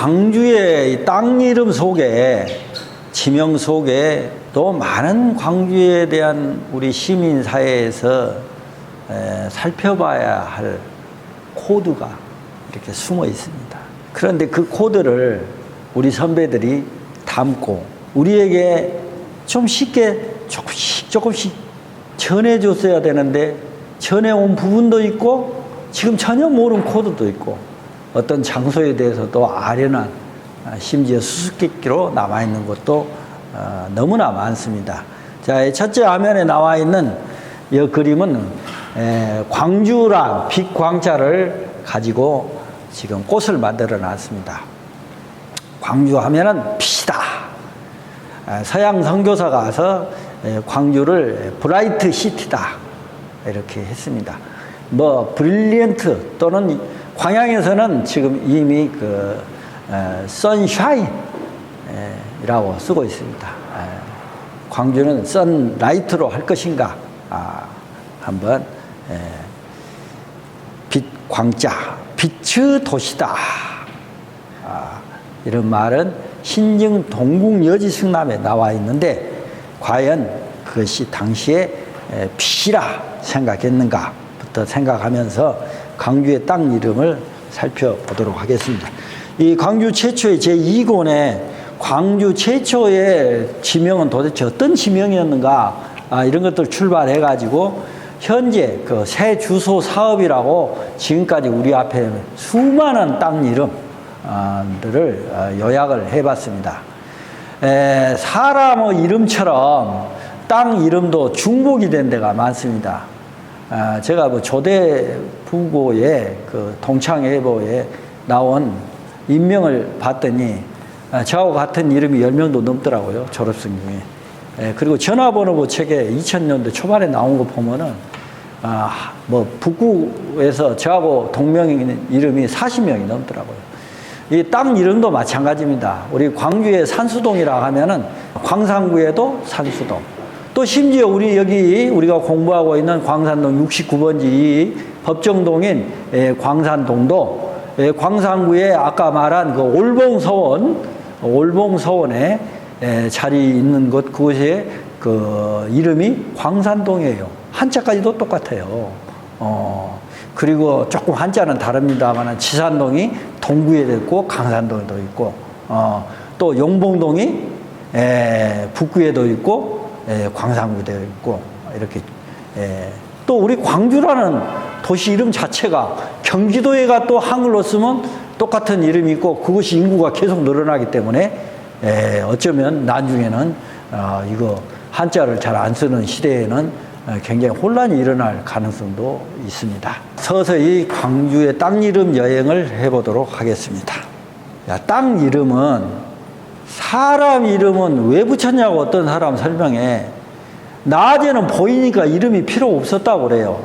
광주의 땅 이름 속에, 지명 속에 또 많은 광주에 대한 우리 시민사회에서 살펴봐야 할 코드가 이렇게 숨어 있습니다. 그런데 그 코드를 우리 선배들이 담고 우리에게 좀 쉽게 조금씩 전해줬어야 되는데, 전해온 부분도 있고 지금 전혀 모르는 코드도 있고, 어떤 장소에 대해서도 아련한, 심지어 수수께끼로 남아있는 것도 너무나 많습니다. 자, 첫째 화면에 나와 있는 이 그림은 광주란 빛 광자를 가지고 지금 꽃을 만들어 놨습니다. 광주 하면은 빛이다. 서양 선교사가 와서 광주를 브라이트 시티다 이렇게 했습니다. 뭐 브릴리언트 또는 광양에서는 지금 이미 그 선샤인이라고 쓰고 있습니다. 광주는 선라이트로 할 것인가, 한번 빛 광자, 빛의 도시다. 이런 말은 신증 동국 여지승남에 나와 있는데, 과연 그것이 당시에 빛이라 생각했는가부터 생각하면서 광주의 땅 이름을 살펴보도록 하겠습니다. 이 광주 최초의 제2권의 광주 최초의 지명은 도대체 어떤 지명이었는가, 이런 것들 출발해 가지고 현재 그 새 주소 사업이라고 지금까지 우리 앞에 수많은 땅 이름들을 요약을 해봤습니다. 사람 이름처럼 땅 이름도 중복이 된 데가 많습니다. 제가 뭐 조대부고의 그 동창예보에 나온 인명을 봤더니 저하고 같은 이름이 10명도 넘더라고요, 졸업생 중에. 그리고 전화번호부 책에 2000년도 초반에 나온 거 보면은 뭐 북구에서 저하고 동명인 이름이 40명이 넘더라고요. 이 땅 이름도 마찬가지입니다. 우리 광주의 산수동이라 하면은 광산구에도 산수동, 또 심지어 우리 여기 우리가 공부하고 있는 광산동 69번지 이 법정동인 광산동도 광산구에 아까 말한 그 올봉서원에 자리 있는 곳, 그곳에 그 이름이 광산동이에요. 한자까지도 똑같아요. 그리고 조금 한자는 다릅니다만 지산동이 동구에도 있고 강산동에도 있고, 또 용봉동이 북구에도 있고 광산구에도 있고, 이렇게 또 우리 광주라는 도시 이름 자체가 경기도에가 또 한글로 쓰면 똑같은 이름이 있고, 그것이 인구가 계속 늘어나기 때문에 어쩌면 나중에는 이거 한자를 잘 안 쓰는 시대에는 굉장히 혼란이 일어날 가능성도 있습니다. 서서히 광주의 땅 이름 여행을 해보도록 하겠습니다. 땅 이름은, 사람 이름은 왜 붙였냐고 어떤 사람 설명해. 낮에는 보이니까 이름이 필요 없었다고 그래요.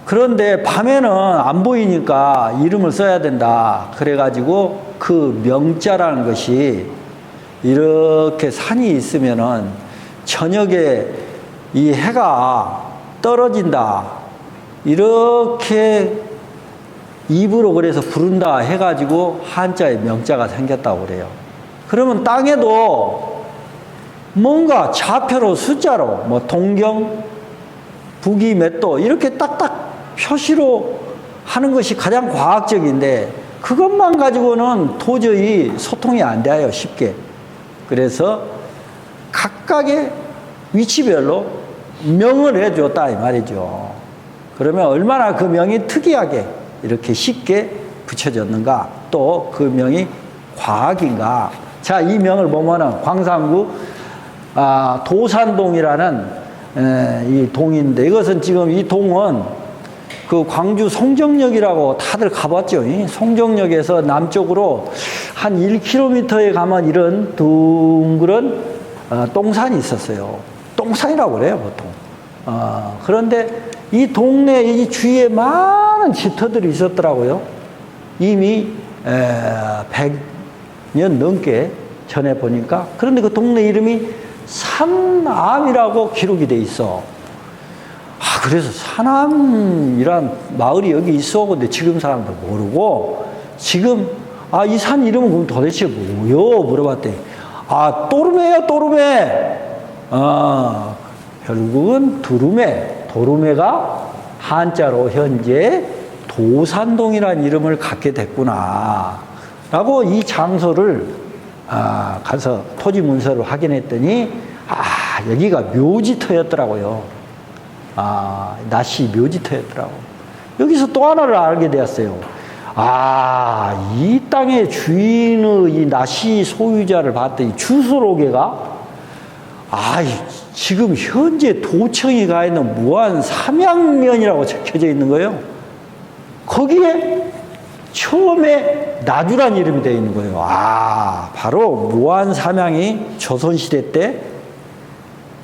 그런데 밤에는 안 보이니까 이름을 써야 된다. 그래가지고 그 명자라는 것이, 이렇게 산이 있으면은 저녁에 이 해가 떨어진다, 이렇게 입으로 그래서 부른다 해가지고 한자의 명자가 생겼다고 그래요. 그러면 땅에도 뭔가 좌표로 숫자로 뭐 동경, 북위 몇 도 이렇게 딱딱 표시로 하는 것이 가장 과학적인데, 그것만 가지고는 도저히 소통이 안 돼요, 쉽게. 그래서 각각의 위치별로 명을 해줬다 이 말이죠. 그러면 얼마나 그 명이 특이하게 이렇게 쉽게 붙여졌는가, 또 그 명이 과학인가. 자, 이 명을 보면은 광산구 도산동이라는 이 동인데, 이것은 지금 이 동은 그 광주 송정역이라고 다들 가봤죠. 송정역에서 남쪽으로 한 1km에 가면 이런 둥그런 똥산이 있었어요. 똥산이라고 그래요, 보통. 그런데 이 동네 이 주위에 많은 집터들이 있었더라고요. 이미 100년 넘게 전에 보니까. 그런데 그 동네 이름이 산암이라고 기록이 돼 있어. 그래서 산암이란 마을이 여기 있어. 근데 지금 사람도 모르고, 지금 아, 이 산 이름은 그럼 도대체 뭐요? 물어봤더니, 아, 또르메요, 또르메. 결국은 두루메, 도루메가 한자로 현재 도산동이라는 이름을 갖게 됐구나. 라고 이 장소를 가서 토지 문서를 확인했더니, 여기가 묘지터였더라고요. 나시 묘지터였더라고. 여기서 또 하나를 알게 되었어요. 이 땅의 주인의 이 나시 소유자를 봤더니 주소록에가 지금 현재 도청에 가 있는 무한 삼양면이라고 적혀져 있는 거예요. 거기에 처음에 나주란 이름이 되어 있는 거예요. 바로 무한 삼양이 조선시대 때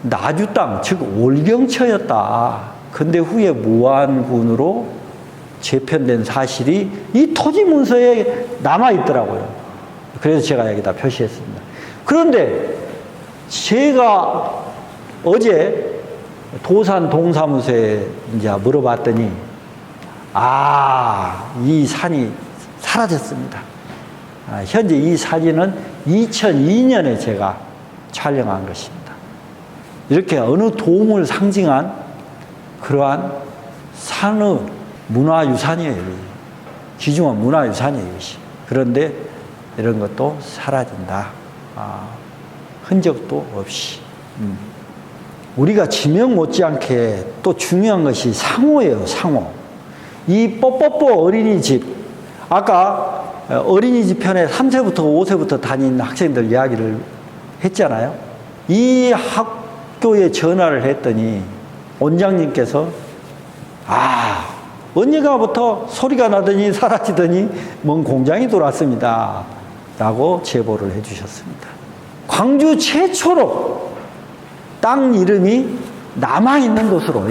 나주 땅, 즉 올경처였다. 근데 후에 무안군으로 재편된 사실이 이 토지 문서에 남아 있더라고요. 그래서 제가 여기다 표시했습니다. 그런데 제가 어제 도산 동사무소에 이제 물어봤더니 이 산이 사라졌습니다. 현재 이 사진은 2002년에 제가 촬영한 것입니다. 이렇게 어느 도움을 상징한 그러한 산의 문화유산이에요. 귀중한 문화유산이에요. 이것이. 그런데 이런 것도 사라진다. 흔적도 없이. 우리가 지명 못지않게 또 중요한 것이 상호예요. 상호. 이 뽀뽀뽀 어린이집, 아까 어린이집 편에 3세부터 5세부터 다닌 학생들 이야기를 했잖아요. 이 학교에 전화를 했더니 원장님께서 언젠가부터 소리가 나더니 사라지더니 먼 공장이 돌았습니다. 라고 제보를 해 주셨습니다. 광주 최초로 땅 이름이 남아있는 것으로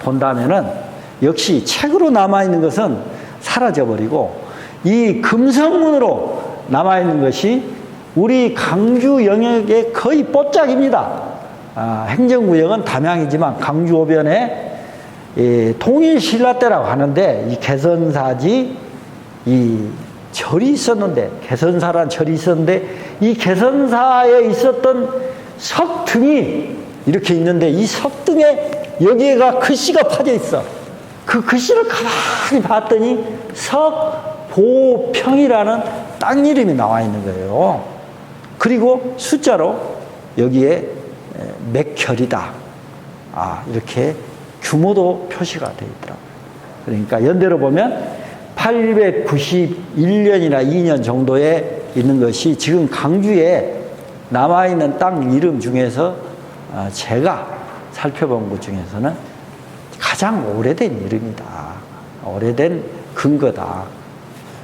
본다면은 역시 책으로 남아있는 것은 사라져버리고 이 금성문으로 남아있는 것이 우리 강주 영역의 거의 뽀짝입니다. 행정구역은 담양이지만 강주 오변에 통일신라때라고 하는데 이 개선사지 이 절이 있었는데 개선사란 절이 있었는데 이 개선사에 있었던 석등이 이렇게 있는데 이 석등에 여기에가 글씨가 파져 있어. 그 글씨를 가만히 봤더니 석보평이라는 땅 이름이 나와 있는 거예요. 그리고 숫자로 여기에 몇 결이다. 이렇게 규모도 표시가 되어 있더라고요. 그러니까 연대로 보면 891년이나 2년 정도에 있는 것이 지금 강주에 남아있는 땅 이름 중에서 제가 살펴본 것 중에서는 가장 오래된 이름이다. 오래된 근거다.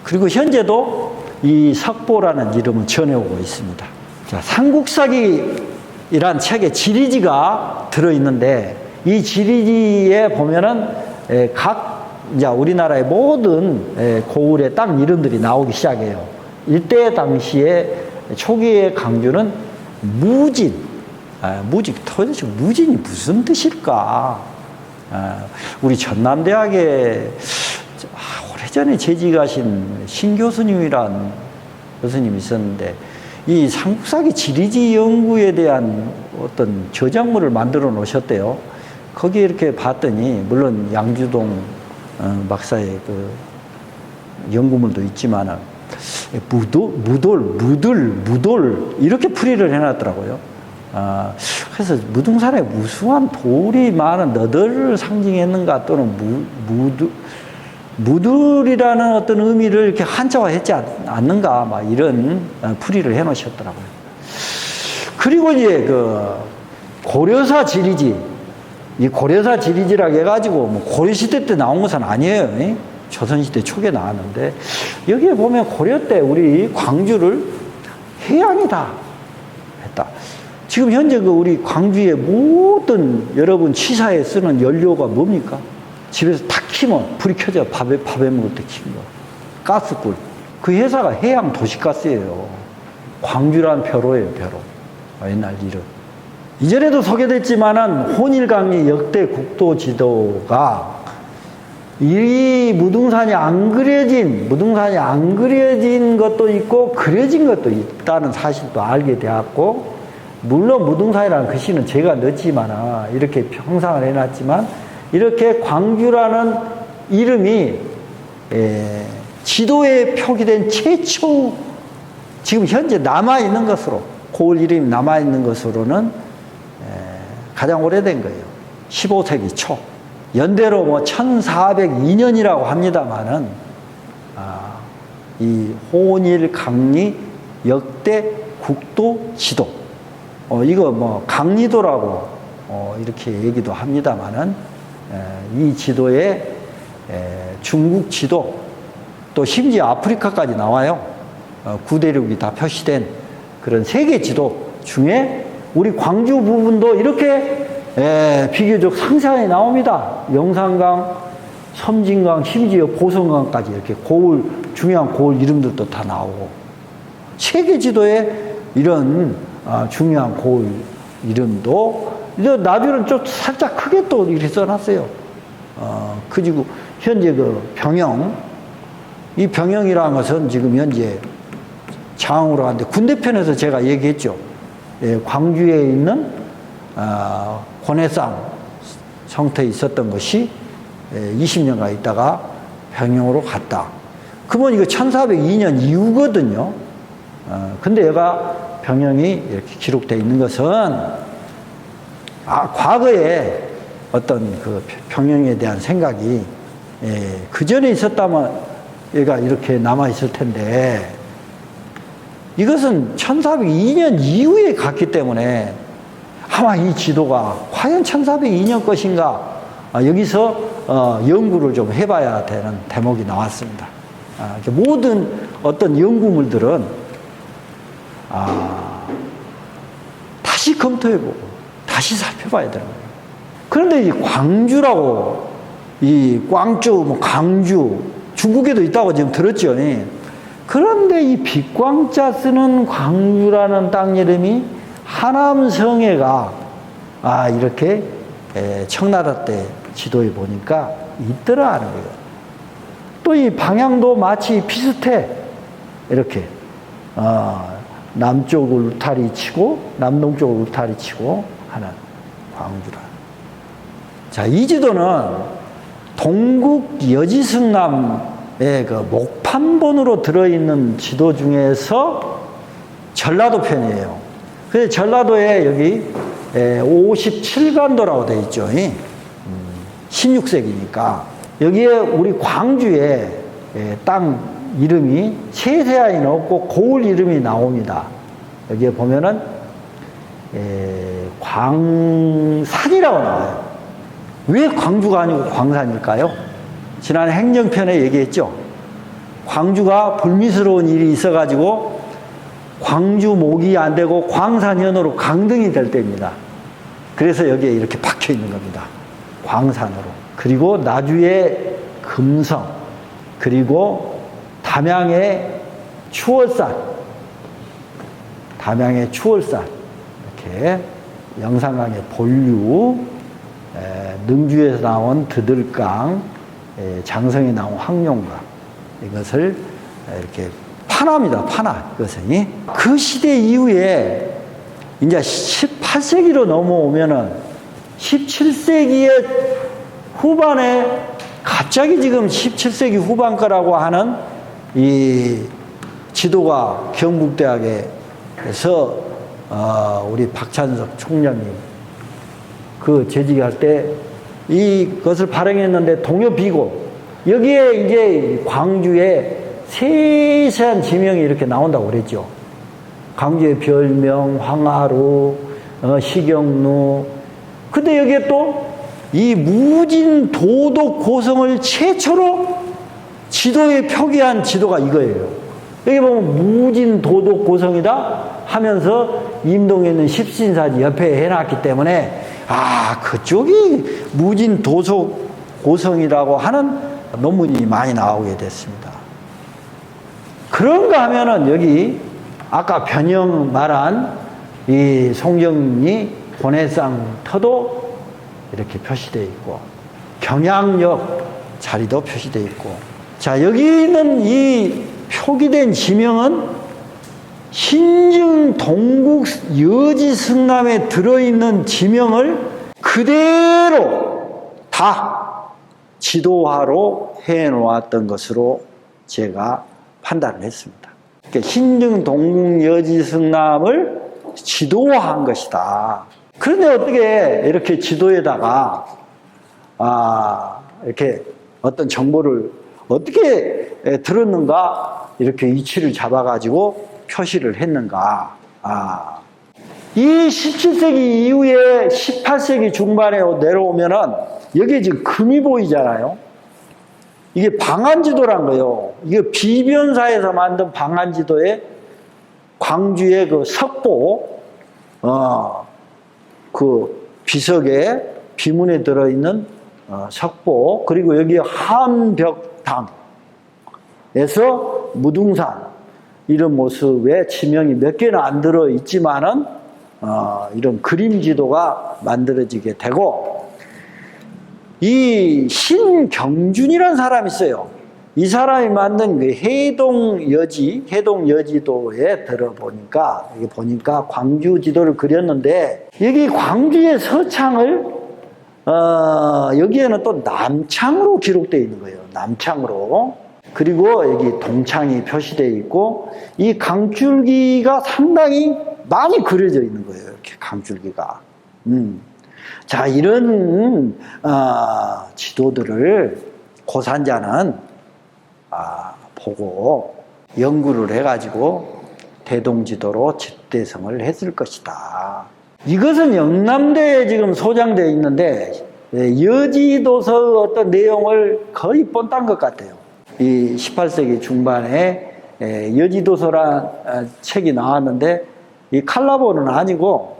그리고 현재도 이 석보라는 이름은 전해오고 있습니다. 자, 삼국사기이란 책에 지리지가 들어있는데 이 지리지에 보면은 이제 우리나라의 모든 고을의 땅 이름들이 나오기 시작해요. 이때 당시에 초기의 강주는 무진, 도대체 무진이 무슨 뜻일까? 우리 전남대학에 오래전에 재직하신 신 교수님이란 교수님이 있었는데 이 삼국사기 지리지 연구에 대한 어떤 저작물을 만들어 놓으셨대요. 거기에 이렇게 봤더니 물론 양주동 박사의 그 연구물도 있지만은 무돌 이렇게 풀이를 해놨더라고요. 그래서 무등산에 무수한 돌이 많은 너덜을 상징했는가 또는 무들이라는 어떤 의미를 이렇게 한자화했지 않는가 막 이런 풀이를 해놓으셨더라고요. 그리고 이제 그 고려사 지리지, 이 고려사 지리지라고 해가지고 뭐 고려시대 때 나온 것은 아니에요. 조선시대 초기에 나왔는데 여기에 보면 고려 때 우리 광주를 해양이다 했다. 지금 현재 그 우리 광주의 모든 여러분 취사에 쓰는 연료가 뭡니까? 집에서 탁 키면 불이 켜져. 밥에 먹을 때 킨 거. 가스불. 그 회사가 해양 도시가스예요. 광주란 벼로예요, 벼로. 옛날 이름. 이전에도 소개됐지만은 혼일강리 역대 국도 지도가 이 무등산이 안 그려진 것도 있고 그려진 것도 있다는 사실도 알게 되었고, 물론 무등산이라는 글씨는 제가 넣었지만 이렇게 형상을 해놨지만, 이렇게 광주라는 이름이 지도에 표기된 최초, 지금 현재 남아있는 것으로, 고을 이름이 남아있는 것으로는 가장 오래된 거예요. 15세기 초. 연대로 뭐 1402년이라고 합니다만은, 이 호일 강리 역대 국도 지도. 이거 뭐 강리도라고 이렇게 얘기도 합니다만은, 이 지도에 중국 지도, 또 심지어 아프리카까지 나와요. 구대륙이 다 표시된 그런 세계 지도 중에 우리 광주 부분도 이렇게 비교적 상세하게 나옵니다. 영산강, 섬진강, 심지어 보성강까지 이렇게 고을, 중요한 고을 이름들도 다 나오고, 세계 지도에 이런 중요한 고을 이름도 나중에는 좀 살짝 크게 또 이렇게 써놨어요. 그리고 현재 그 병영, 이 병영이라는 것은 지금 현재 장으로 하는데, 군대편에서 제가 얘기했죠. 광주에 있는 고내산 성터에 있었던 것이 20년간 있다가 병영으로 갔다. 그러면 이거 1402년 이후거든요. 근데 얘가 병영이 이렇게 기록되어 있는 것은 과거에 어떤 그 병영에 대한 생각이 그 전에 있었다면 얘가 이렇게 남아 있을 텐데, 이것은 1402년 이후에 갔기 때문에 아마 이 지도가 과연 1402년 것인가, 여기서 연구를 좀 해봐야 되는 대목이 나왔습니다. 모든 어떤 연구물들은 다시 검토해보고 다시 살펴봐야 되는 거예요. 그런데 이 광주라고, 이 광주, 뭐 강주, 중국에도 있다고 지금 들었죠. 그런데 이 빛광자 쓰는 광주라는 땅 이름이 하남성애가 이렇게 청나라 때 지도에 보니까 있더라 하는 거예요. 또 이 방향도 마치 비슷해. 이렇게 남쪽을 울타리 치고 남동쪽을 울타리 치고 하는 광주라. 자, 이 지도는 동국 여지승남의 그 목판본으로 들어있는 지도 중에서 전라도 편이에요. 그래서 전라도에 여기 57관도라고 되어 있죠. 16세기니까. 여기에 우리 광주에 땅 이름이 세세하게 없고 고을 이름이 나옵니다. 여기에 보면은 광산이라고 나와요. 왜 광주가 아니고 광산일까요? 지난해 행정편에 얘기했죠. 광주가 불미스러운 일이 있어가지고 광주 목이 안 되고 광산현으로 강등이 될 때입니다. 그래서 여기에 이렇게 박혀 있는 겁니다. 광산으로. 그리고 나주의 금성, 그리고 담양의 추월산, 이렇게 영산강의 본류, 능주에서 나온 드들강, 장성에 나온 황룡강, 이것을 이렇게 파나입니다. 파나. 이것은 그 시대 이후에 이제 18세기로 넘어오면은 17세기의 후반에 갑자기 지금 17세기 후반 거라고 하는 이 지도가 경북대학에서 우리 박찬석 총장님 그 재직할 때 이것을 발행했는데 동요비고, 여기에 이제 광주의 세세한 지명이 이렇게 나온다고 그랬죠. 광주의 별명, 황하루, 시경루. 근데 여기에 또 이 무진 도덕 고성을 최초로 지도에 표기한 지도가 이거예요. 여기 보면 무진 도덕 고성이다 하면서 임동에 있는 십신사지 옆에 해놨기 때문에 그쪽이 무진 도덕 고성이라고 하는 논문이 많이 나오게 됐습니다. 그런가 하면은 여기 아까 변형 말한 이 송정리 고내산 터도 이렇게 표시되어 있고, 경양역 자리도 표시되어 있고. 자, 여기 있는 이 표기된 지명은 신증 동국 여지 성남에 들어있는 지명을 그대로 다 지도화로 해놓았던 것으로 제가 판단을 했습니다. 그러니까 신증 동국 여지 성남을 지도화한 것이다. 그런데 어떻게 이렇게 지도에다가 이렇게 어떤 정보를 어떻게 들었는가 이렇게 위치를 잡아가지고 표시를 했는가. 이 17세기 이후에 18세기 중반에 내려오면은 여기에 지금 금이 보이잖아요. 이게 방한지도란 거예요. 이게 비변사에서 만든 방한지도에 광주의 그 석보, 그 비석에 비문에 들어있는 석보, 그리고 여기 한벽당에서 무등산, 이런 모습의 지명이 몇 개는 안 들어있지만은, 이런 그림 지도가 만들어지게 되고, 이 신경준이라는 사람이 있어요. 이 사람이 만든 그 해동여지도에 들어보니까, 여기 보니까 광주 지도를 그렸는데, 여기 광주의 서창을, 여기에는 또 남창으로 기록되어 있는 거예요. 남창으로. 그리고 여기 동창이 표시되어 있고, 이 강줄기가 상당히 많이 그려져 있는 거예요. 이렇게 강줄기가. 자, 이런, 지도들을 고산자는, 보고 연구를 해가지고 대동지도로 집대성을 했을 것이다. 이것은 영남대에 지금 소장되어 있는데, 여지도서 어떤 내용을 거의 뻔딴 것 같아요. 이 18세기 중반에 여지도서란 책이 나왔는데, 이 칼라본은 아니고,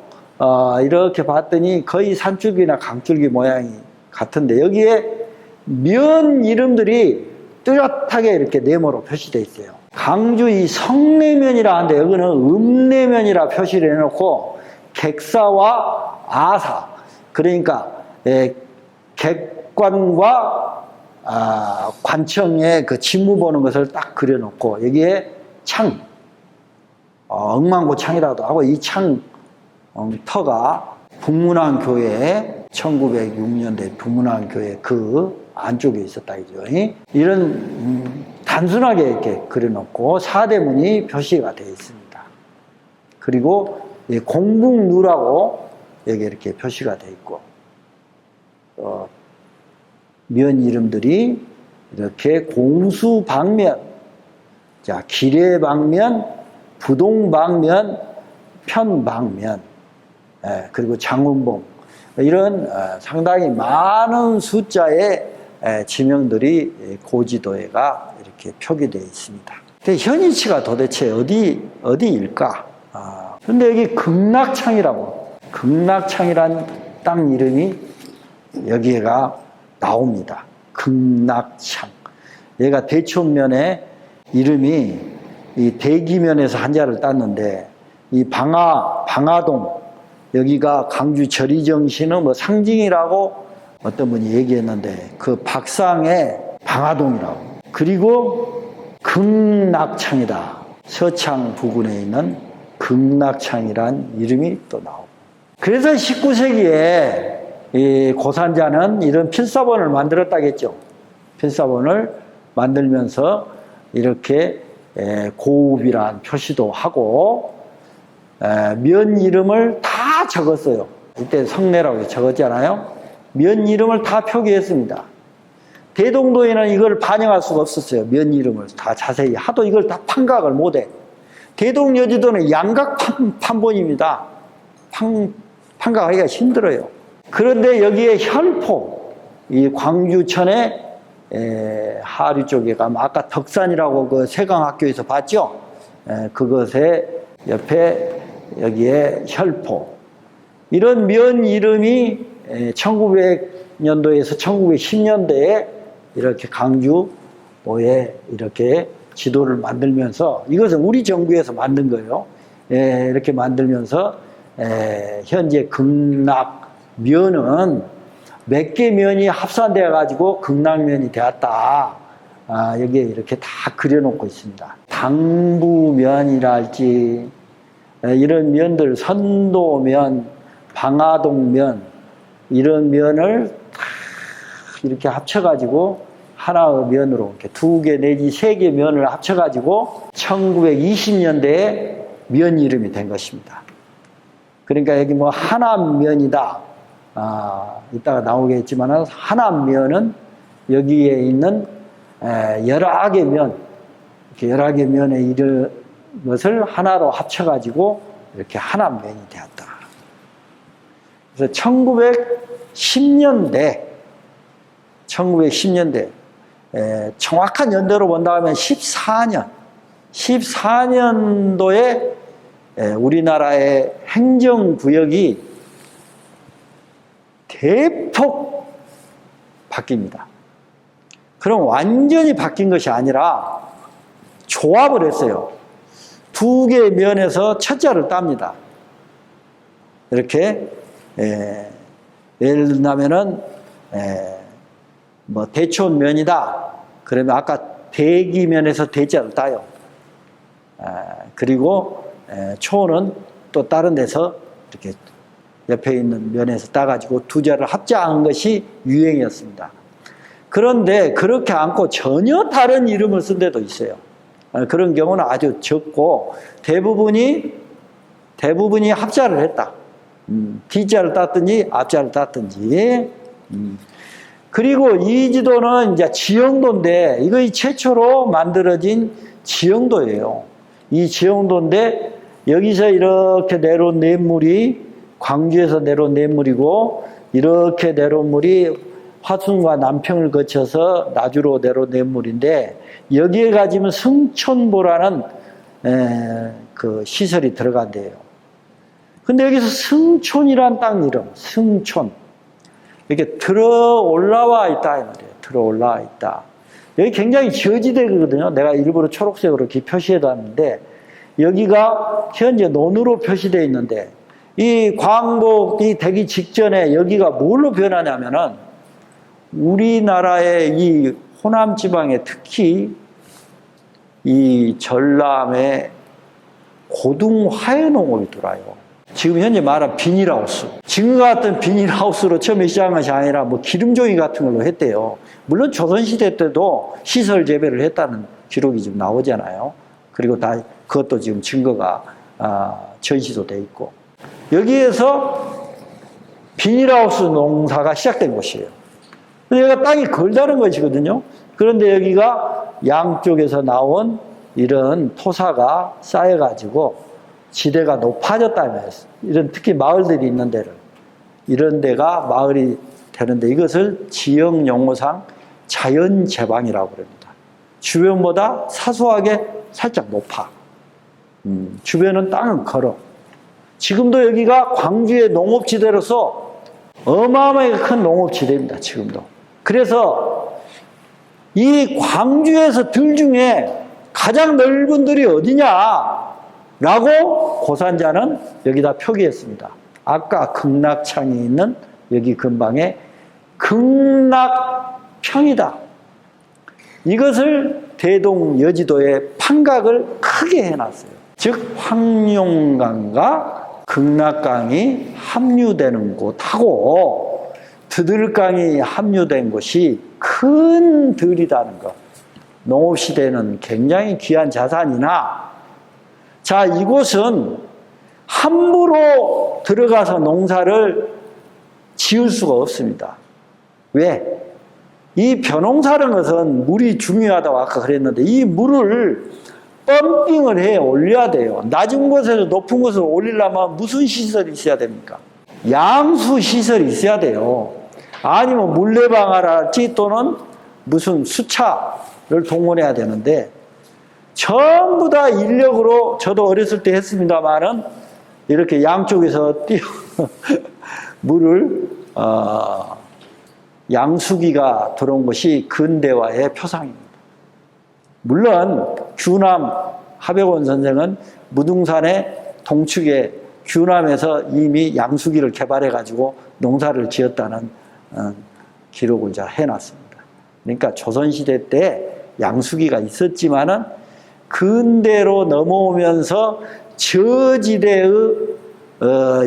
이렇게 봤더니 거의 산줄기나 강줄기 모양이 같은데, 여기에 면 이름들이 뚜렷하게 이렇게 네모로 표시되어 있어요. 강주 이 성내면이라 하는데, 여기는 읍내면이라 표시를 해놓고, 객사와 아사, 그러니까 객관과 관청의 그 직무 보는 것을 딱 그려놓고, 여기에 창, 억만고 창이라도 하고, 이 창 터가 북문안교회 1906년대 북문안교회 그 안쪽에 있었다 이죠. 이런 단순하게 이렇게 그려놓고 사대문이 표시가 되어 있습니다. 그리고 공북루라고 여기 이렇게 표시가 되어 있고, 면 이름들이 이렇게 공수방면, 자, 기례방면, 부동방면, 편방면, 그리고 장운봉, 이런 상당히 많은 숫자의 지명들이 고지도에가 이렇게 표기되어 있습니다. 근데 현위치가 도대체 어디일까? 근데 여기 극락창이라고, 극락창이란 땅 이름이 여기가 나옵니다. 극락창. 얘가 대천면에 이름이 이 대기면에서 한자를 땄는데, 이 방화동, 여기가 강주 절이정신의 뭐 상징이라고 어떤 분이 얘기했는데, 그 박상의 방화동이라고. 그리고 극락창이다. 서창 부근에 있는 극락창이란 이름이 또 나오고. 그래서 19세기에 이 고산자는 이런 필사본을 만들었다겠죠. 필사본을 만들면서 이렇게 고읍이란 표시도 하고, 면 이름을 다 적었어요. 이때 성내라고 적었잖아요. 면 이름을 다 표기했습니다. 대동도에는 이걸 반영할 수가 없었어요. 면 이름을 다 자세히. 하도 이걸 다 판각을 못해. 대동여지도는 양각 판본입니다. 판각하기가 힘들어요. 그런데 여기에 혈포, 이 광주천의 하류 쪽에 가면 아까 덕산이라고 그 세강학교에서 봤죠? 그것에 옆에 여기에 혈포, 이런 면 이름이 1900년도에서 1910년대에 이렇게 강주에 이렇게 지도를 만들면서, 이것은 우리 정부에서 만든 거예요. 이렇게 만들면서 현재 극락면은 몇 개 면이 합산되어 가지고 극락면이 되었다. 여기에 이렇게 다 그려놓고 있습니다. 당부면이랄지 이런 면들, 선도면, 방화동면 이런 면을 다 이렇게 합쳐가지고 하나의 면으로 이렇게 2개 내지 3개 면을 합쳐가지고 1920년대에 면 이름이 된 것입니다. 그러니까 여기 뭐 하남면이다. 이따가 나오겠지만 하남면은 여기에 있는 여러 개 면, 이렇게 여러 개 면에 이런 것을 하나로 합쳐가지고 이렇게 하남면이 되었다. 그래서 1910년대 정확한 연도로 본다 하면 14년도에 우리나라의 행정구역이 대폭 바뀝니다. 그럼 완전히 바뀐 것이 아니라 조합을 했어요. 2개의 면에서 첫자를 땁니다. 이렇게 예를 들면은 뭐 대촌면이다. 그러면 아까 대기면에서 대자를 따요. 그리고 초는 또 다른 데서 이렇게 옆에 있는 면에서 따가지고 2자를 합자한 것이 유행이었습니다. 그런데 그렇게 않고 전혀 다른 이름을 쓴 데도 있어요. 그런 경우는 아주 적고 대부분이 합자를 했다. D자를 땄든지 앞자를 땄든지. 그리고 이 지도는 이제 지형도인데 이거 최초로 만들어진 지형도예요. 이 지형도인데 여기서 이렇게 내려온 냇물이 광주에서 내려온 냇물이고 이렇게 내려온 물이 화순과 남평을 거쳐서 나주로 내려온 냇물인데 여기에 가지면 승촌보라는 그 시설이 들어간대요. 근데 여기서 승촌이란 땅 이름, 승촌. 이렇게 들어 올라와 있다 이 말이에요. 들어 올라와 있다. 여기 굉장히 저지대거든요. 내가 일부러 초록색으로 이렇게 표시해놨는데 여기가 현재 논으로 표시되어 있는데 이 광복이 되기 직전에 여기가 뭘로 변하냐면은 우리나라의 이 호남 지방에 특히 이 전남에 고등 화훼농업이 들어와요. 지금 현재 말한 비닐하우스. 지금과 같은 비닐하우스로 처음에 시작한 것이 아니라 뭐 기름종이 같은 걸로 했대요. 물론 조선시대 때도 시설 재배를 했다는 기록이 지금 나오잖아요. 그리고 다 그것도 지금 증거가 전시도 돼 있고. 여기에서 비닐하우스 농사가 시작된 곳이에요. 여기가 땅이 걸다른 것이거든요. 그런데 여기가 양쪽에서 나온 이런 토사가 쌓여가지고 지대가 높아졌다면 이런 특히 마을들이 있는 데를 이런 데가 마을이 되는데 이것을 지역 용어상 자연제방이라고 그럽니다. 주변보다 사소하게 살짝 높아. 주변은 땅은 걸어. 지금도 여기가 광주의 농업지대로서 어마어마하게 큰 농업지대입니다. 지금도. 그래서 이 광주에서 들 중에 가장 넓은 들이 어디냐? 라고 고산자는 여기다 표기했습니다. 아까 극락창이 있는 여기 근방에 극락평이다. 이것을 대동 여지도에 판각을 크게 해놨어요. 즉 황룡강과 극락강이 합류되는 곳하고 드들강이 합류된 곳이 큰 들이라는 것. 농업시대는 굉장히 귀한 자산이나 자, 이곳은 함부로 들어가서 농사를 지을 수가 없습니다. 왜? 이 벼농사라는 것은 물이 중요하다고 아까 그랬는데 이 물을 펌핑을 해 올려야 돼요. 낮은 곳에서 높은 곳으로 올리려면 무슨 시설이 있어야 됩니까? 양수 시설이 있어야 돼요. 아니면 물레방아랄지 또는 무슨 수차를 동원해야 되는데 전부 다 인력으로 저도 어렸을 때 했습니다만은 이렇게 양쪽에서 물을 양수기가 들어온 것이 근대화의 표상입니다. 물론 규남 하백원 선생은 무등산의 동측에 규남에서 이미 양수기를 개발해 가지고 농사를 지었다는 기록을 잘 해놨습니다. 그러니까 조선시대 때 양수기가 있었지만은 근대로 넘어오면서 저지대의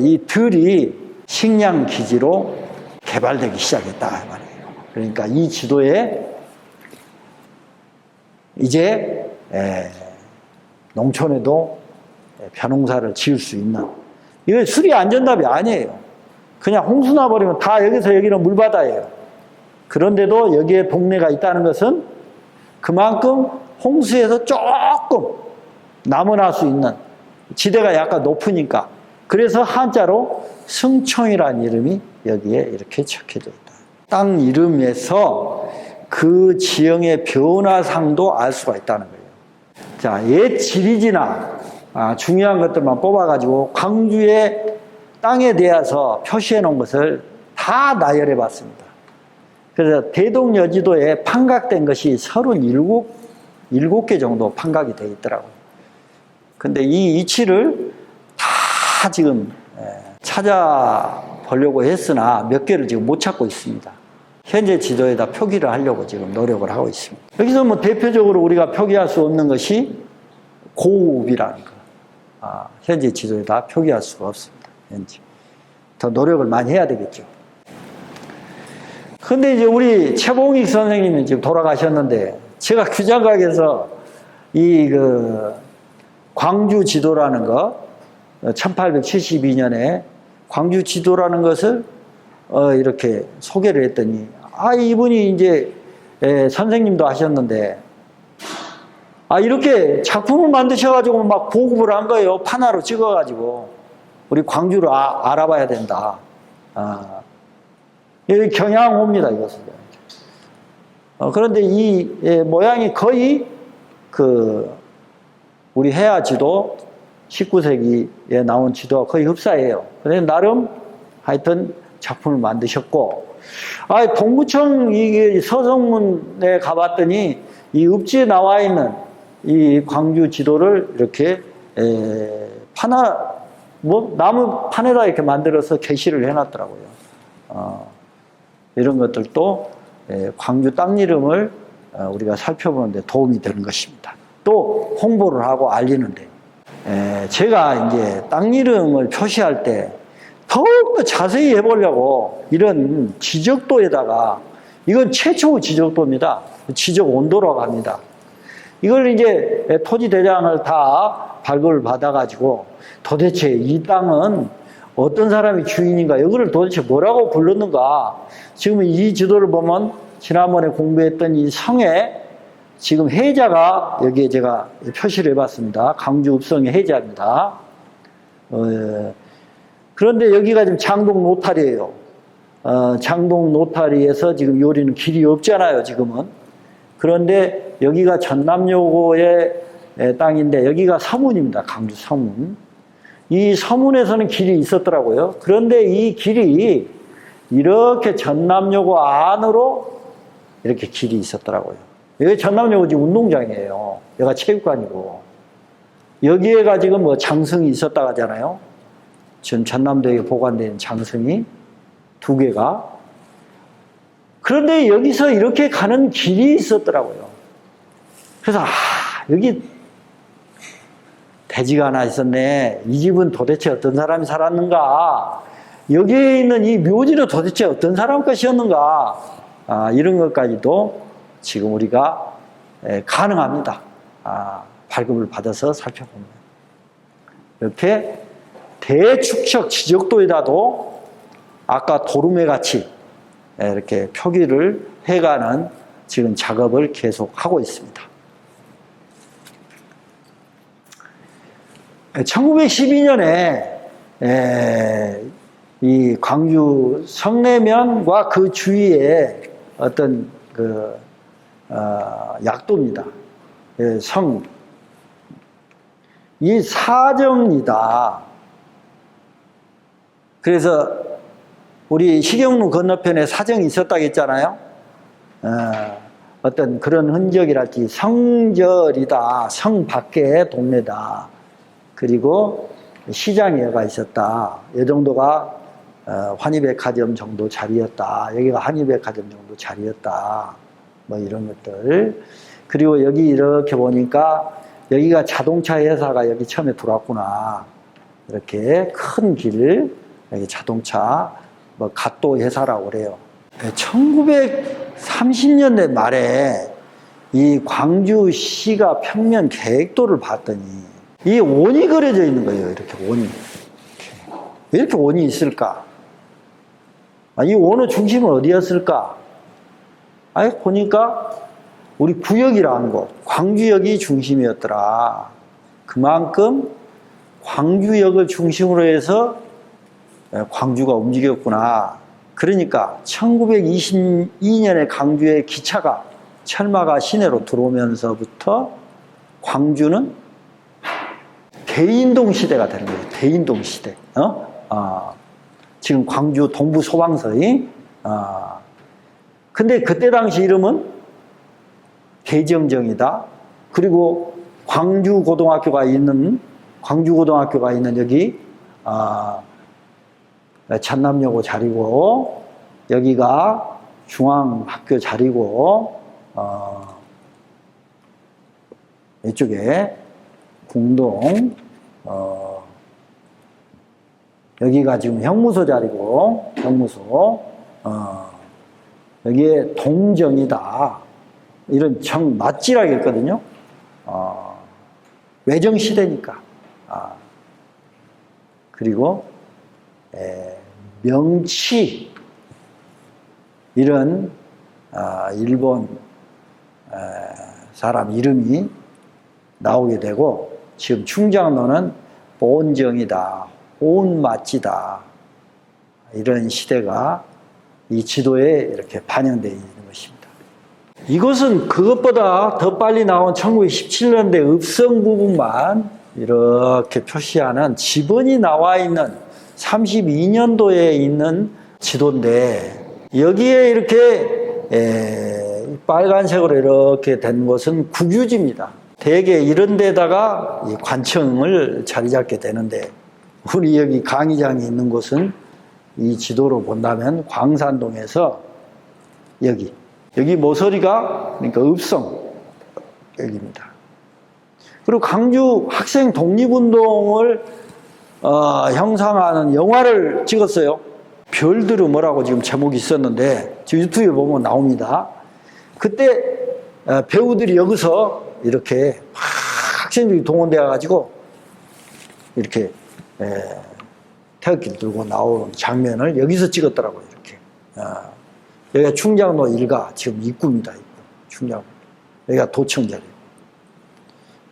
이 들이 식량 기지로 개발되기 시작했다 말이에요. 그러니까 이 지도에 이제 농촌에도 벼농사를 지을 수 있는, 이거 수리 안전답이 아니에요. 그냥 홍수 나버리면 다 여기서 여기는 물바다예요. 그런데도 여기에 동네가 있다는 것은 그만큼 홍수에서 조금 남아날 수 있는 지대가 약간 높으니까, 그래서 한자로 승총이라는 이름이 여기에 이렇게 적혀져 있다. 땅 이름에서 그 지형의 변화상도 알 수가 있다는 거예요. 자, 옛 지리지나 중요한 것들만 뽑아가지고 광주의 땅에 대해서 표시해 놓은 것을 다 나열해 봤습니다. 그래서 대동여지도에 판각된 것이 37개 정도 판각이 되어 있더라고요. 근데 이 위치를 다 지금 찾아보려고 했으나 몇 개를 지금 못 찾고 있습니다. 현재 지도에다 표기를 하려고 지금 노력을 하고 있습니다. 여기서 뭐 대표적으로 우리가 표기할 수 없는 것이 고읍이라는 거. 현재 지도에다 표기할 수가 없습니다. 현재. 더 노력을 많이 해야 되겠죠. 근데 이제 우리 최봉익 선생님이 지금 돌아가셨는데, 제가 규장각에서 광주 지도라는 거, 1872년에 광주 지도라는 것을 이렇게 소개를 했더니, 이분이 이제 선생님도 하셨는데, 이렇게 작품을 만드셔가지고 막 보급을 한 거예요. 판화로 찍어가지고. 우리 광주를 알아봐야 된다. 여기 경향호입니다, 이것은. 그런데 이 모양이 거의 우리 해야 지도 19세기에 나온 지도와 거의 흡사해요. 그런데 나름 하여튼 작품을 만드셨고, 동구청 서성문에 가봤더니 이 읍지에 나와 있는 이 광주 지도를 이렇게 나무 판에다 이렇게 만들어서 게시를 해놨더라고요. 이런 것들도 광주 땅 이름을 우리가 살펴보는데 도움이 되는 것입니다. 또 홍보를 하고 알리는데, 제가 이제 땅 이름을 표시할 때 더욱더 자세히 해보려고 이런 지적도에다가, 이건 최초 지적도입니다. 지적 온도라고 합니다. 이걸 이제 토지 대장을 다 발급을 받아가지고 도대체 이 땅은 어떤 사람이 주인인가, 여기를 도대체 뭐라고 불렀는가. 지금 이 지도를 보면 지난번에 공부했던 이 성에 지금 해자가 여기에 제가 표시를 해봤습니다. 광주 읍성의 해자입니다. 그런데 여기가 지금 장동 노타리예요. 장동 노타리에서 지금 요리는 길이 없잖아요, 지금은. 그런데 여기가 전남여고의 땅인데 여기가 서문입니다. 광주 서문. 이 서문에서는 길이 있었더라고요. 그런데 이 길이 이렇게 전남여고 안으로 이렇게 길이 있었더라고요. 여기 전남여고 지금 운동장이에요. 여기가 체육관이고. 여기에가 지금 뭐 장성이 있었다고 하잖아요. 지금 전남도에 보관된 장성이 2개가. 그런데 여기서 이렇게 가는 길이 있었더라고요. 그래서 여기 대지가 하나 있었네. 이 집은 도대체 어떤 사람이 살았는가? 여기에 있는 이 묘지는 도대체 어떤 사람 것이었는가? 이런 것까지도 지금 우리가 가능합니다. 발급을 받아서 살펴보면. 이렇게 대축척 지적도에다도 아까 도름에 같이 이렇게 표기를 해가는 지금 작업을 계속하고 있습니다. 1912년에 이 광주 성내면과 그 주위에 어떤 약도입니다. 이 사정이다. 그래서 우리 시경로 건너편에 사정이 있었다고 했잖아요. 어떤 그런 흔적이랄지 성절이다. 성 밖에 동네다. 그리고 시장에가 있었다. 이 정도가 환희백화점 정도 자리였다. 여기가 한희백화점 정도 자리였다. 뭐 이런 것들. 그리고 여기 이렇게 보니까 여기가 자동차 회사가 여기 처음에 들어왔구나. 이렇게 큰 길, 여기 자동차, 뭐 갓도 회사라고 그래요. 1930년대 말에 이 광주시가 평면 계획도를 봤더니 이 원이 그려져 있는 거예요. 이렇게 원이. 왜 이렇게 원이 있을까? 이 원의 중심은 어디였을까? 보니까 우리 구역이라는 거, 광주역이 중심이었더라. 그만큼 광주역을 중심으로 해서 광주가 움직였구나. 그러니까 1922년에 광주에 기차가, 철마가 시내로 들어오면서부터 광주는 대인동 시대가 되는 거예요. 대인동 시대. 지금 광주 동부 소방서의. 근데 그때 당시 이름은 대정정이다. 그리고 광주고등학교가 있는 여기, 전남여고 자리고, 여기가 중앙학교 자리고, 이쪽에 궁동, 여기가 지금 형무소 자리고, 형무소, 여기에 동정이다. 이런 맞지라고 했거든요. 외정시대니까. 그리고, 명치, 이런, 일본, 사람 이름이 나오게 되고, 지금 충장로는 본정이다, 혼맛지다, 이런 시대가 이 지도에 이렇게 반영되어 있는 것입니다. 이것은 그것보다 더 빨리 나온 1917년대 읍성 부분만 이렇게 표시하는 지번이 나와 있는 32년도에 있는 지도인데, 여기에 이렇게 빨간색으로 이렇게 된 것은 국유지입니다. 대개 이런 데다가 관청을 자리 잡게 되는데, 우리 여기 강의장이 있는 곳은 이 지도로 본다면 광산동에서 여기 모서리가 그러니까 읍성 여기입니다. 그리고 광주 학생 독립운동을 형상하는 영화를 찍었어요. 별들은 뭐라고 지금 제목이 있었는데 유튜브에 보면 나옵니다. 그때 배우들이 여기서 이렇게 학생들이 동원되어 가지고 이렇게 태극기를 들고 나오는 장면을 여기서 찍었더라고요. 이렇게. 여기가 충장로 일가 지금 입구입니다. 충장로. 여기가 도청자리고.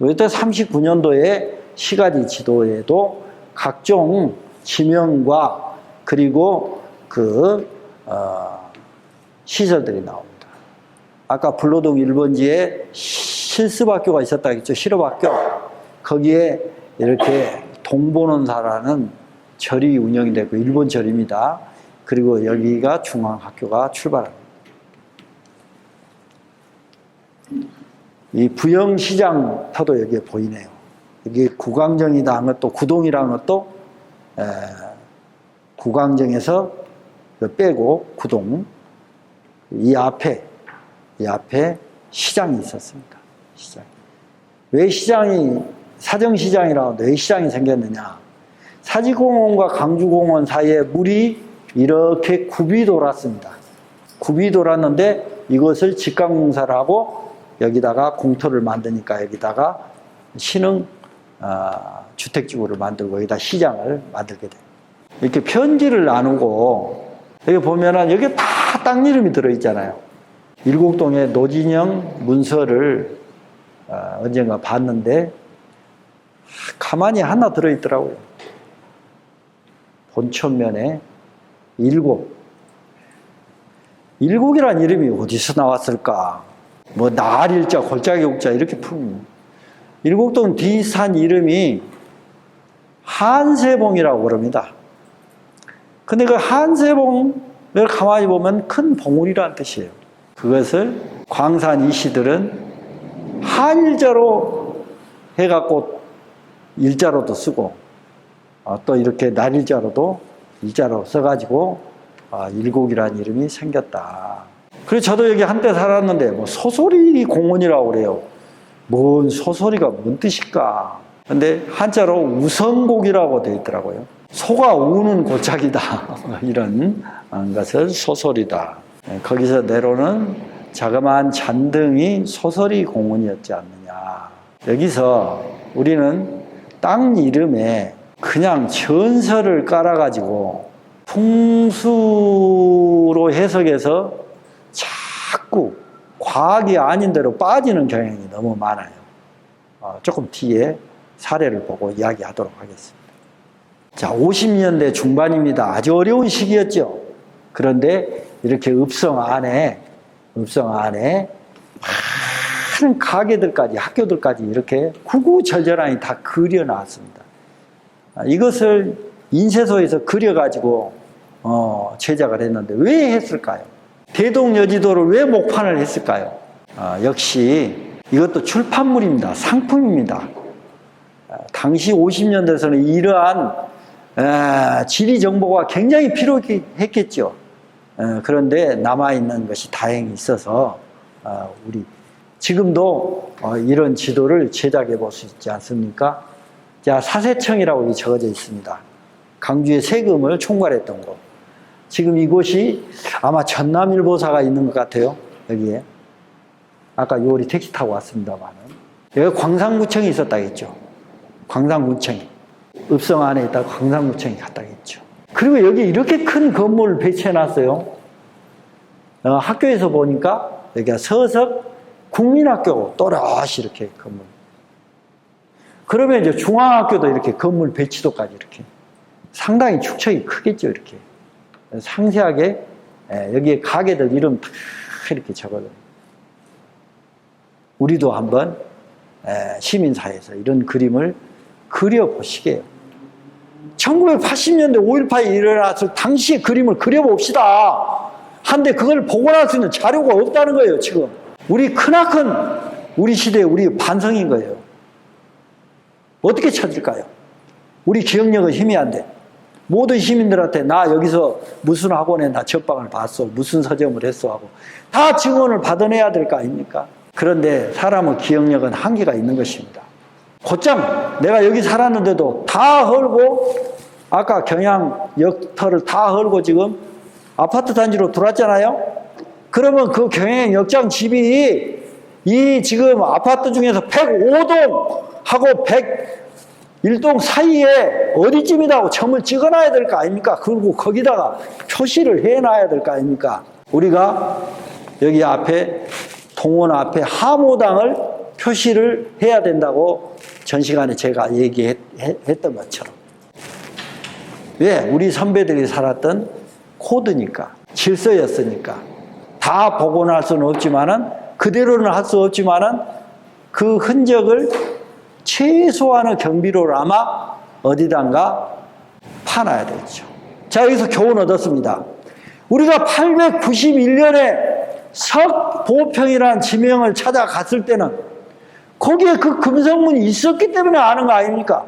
이때 39년도에 시가지 지도에도 각종 지명과 그리고 시설들이 나옵니다. 아까 불로동 1번지에 실습학교가 있었다 했죠. 실업학교. 거기에 이렇게 동보는사라는 절이 운영이 되고 일본 절입니다. 그리고 여기가 중앙학교가 출발합니다. 이 부영시장터도 여기에 보이네요. 여기 구광정이다 하는 것도 구동이라는 것도 구광정에서 빼고 구동. 이 앞에 시장이 있었습니다. 시장. 왜 시장이 사정시장이라고 하는데 왜 시장이 생겼느냐? 사지공원과 강주공원 사이에 물이 이렇게 굽이 돌았습니다. 굽이 돌았는데 이것을 직강공사를 하고 여기다가 공터를 만드니까 여기다가 신흥 주택지구를 만들고 여기다 시장을 만들게 돼요. 이렇게 편지를 나누고 여기 보면은 여기 다 땅 이름이 들어있잖아요. 일곡동의 노진영 문서를 언젠가 봤는데 가만히 하나 들어있더라고요. 본천면에 일곡이란 이름이 어디서 나왔을까? 뭐 나일자, 골짜기 옥자 이렇게 품. 일곡동 뒷산 이름이 한세봉이라고 그럽니다. 근데 그 한세봉을 가만히 보면 큰 봉우리라는 뜻이에요. 그것을 광산 이씨들은 한일자로 해갖고 일자로도 쓰고 또 이렇게 날일자로도 일자로 써가지고 일곡이라는 이름이 생겼다. 그래서 저도 여기 한때 살았는데 뭐 소소리 공원이라고 그래요. 뭔 소소리가 뭔 뜻일까? 근데 한자로 우성곡이라고 되어 있더라고요. 소가 우는 골짜기다. 이런 것을 소소리다. 거기서 내려오는 자그마한 잔등이 소소리 공원이었지 않느냐. 여기서 우리는 땅 이름에 그냥 전설을 깔아가지고 풍수로 해석해서 자꾸 과학이 아닌 대로 빠지는 경향이 너무 많아요. 조금 뒤에 사례를 보고 이야기하도록 하겠습니다. 자, 50년대 중반입니다. 아주 어려운 시기였죠. 그런데 이렇게 읍성 안에 많은 가게들까지, 학교들까지 이렇게 구구절절하니 다 그려놨습니다. 이것을 인쇄소에서 그려가지고 제작을 했는데 왜 했을까요? 대동여지도를 왜 목판을 했을까요? 역시 이것도 출판물입니다. 상품입니다. 당시 50년대에서는 이러한 지리 정보가 굉장히 필요했겠죠. 그런데 남아있는 것이 다행히 있어서 우리 지금도 이런 지도를 제작해 볼 수 있지 않습니까? 자, 사세청이라고 여기 적어져 있습니다. 강주의 세금을 총괄했던 곳. 지금 이곳이 아마 전남일보사가 있는 것 같아요. 여기에. 아까 요리 택시 타고 왔습니다만은. 여기 광산구청이 있었다겠죠. 광산구청이. 읍성 안에 있다가 광산구청이 갔다겠죠. 그리고 여기 이렇게 큰 건물을 배치해놨어요. 학교에서 보니까 여기가 서석 국민학교고 또렷이 이렇게 건물. 그러면 이제 중앙학교도 이렇게 건물 배치도까지 이렇게. 상당히 축척이 크겠죠, 이렇게. 상세하게 여기에 가게들 이름 다 이렇게 적어요. 우리도 한번 시민사회에서 이런 그림을 그려보시게요. 1980년대 5.18이 일어났을 당시의 그림을 그려봅시다. 한데 그걸 복원할 수 있는 자료가 없다는 거예요, 지금. 우리 크나큰 우리 시대의 우리 반성인 거예요. 어떻게 찾을까요? 우리 기억력은 희미한데. 모든 시민들한테 나 여기서 무슨 학원에 나 접방을 봤어, 무슨 서점을 했어 하고 다 증언을 받아내야 될 거 아닙니까? 그런데 사람의 기억력은 한계가 있는 것입니다. 곧장 내가 여기 살았는데도 다 헐고 아까 경양 역터를 다 헐고 지금 아파트 단지로 들어왔잖아요. 그러면 그 경양 역장 집이 이 지금 아파트 중에서 105동하고 101동 사이에 어디쯤이라고 점을 찍어놔야 될 거 아닙니까? 그리고 거기다가 표시를 해놔야 될 거 아닙니까? 우리가 여기 앞에 동원 앞에 하모당을 표시를 해야 된다고 전 시간에 제가 얘기했던 것처럼. 왜? 우리 선배들이 살았던 코드니까, 질서였으니까. 다 복원할 수는 없지만은, 그대로는 할 수 없지만은, 그 흔적을 최소한의 경비로 아마 어디단가 파놔야 되겠죠. 자, 여기서 교훈 얻었습니다. 우리가 891년에 석보평이라는 지명을 찾아갔을 때는 거기에 그 금성문이 있었기 때문에 아는 거 아닙니까?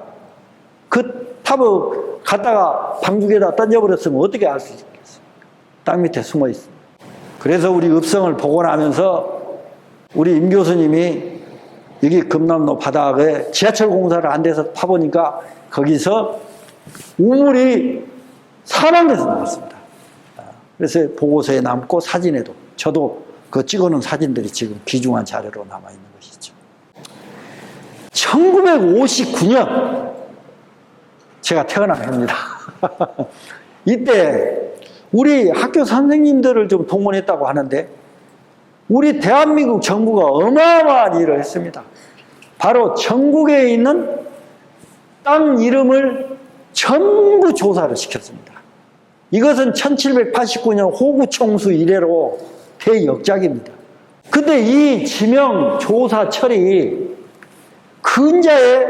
그 탑을 갖다가 방죽에다 던져버렸으면 어떻게 알 수 있겠어요? 땅 밑에 숨어 있습니다. 그래서 우리 읍성을 복원하면서 우리 임 교수님이 여기 금남로 바닥에 지하철 공사를 안 돼서 파보니까 거기서 우물이 산안에서 나왔습니다. 그래서 보고서에 남고 사진에도 저도 그 찍어놓은 사진들이 지금 귀중한 자료로 남아있는 것이죠. 1959년 제가 태어난 해입니다. 이때 우리 학교 선생님들을 좀 동원했다고 하는데 우리 대한민국 정부가 어마어마한 일을 했습니다. 바로 전국에 있는 땅 이름을 전부 조사를 시켰습니다. 이것은 1789년 호구총수 이래로 대역작입니다. 근데 이 지명 조사 철이 근자에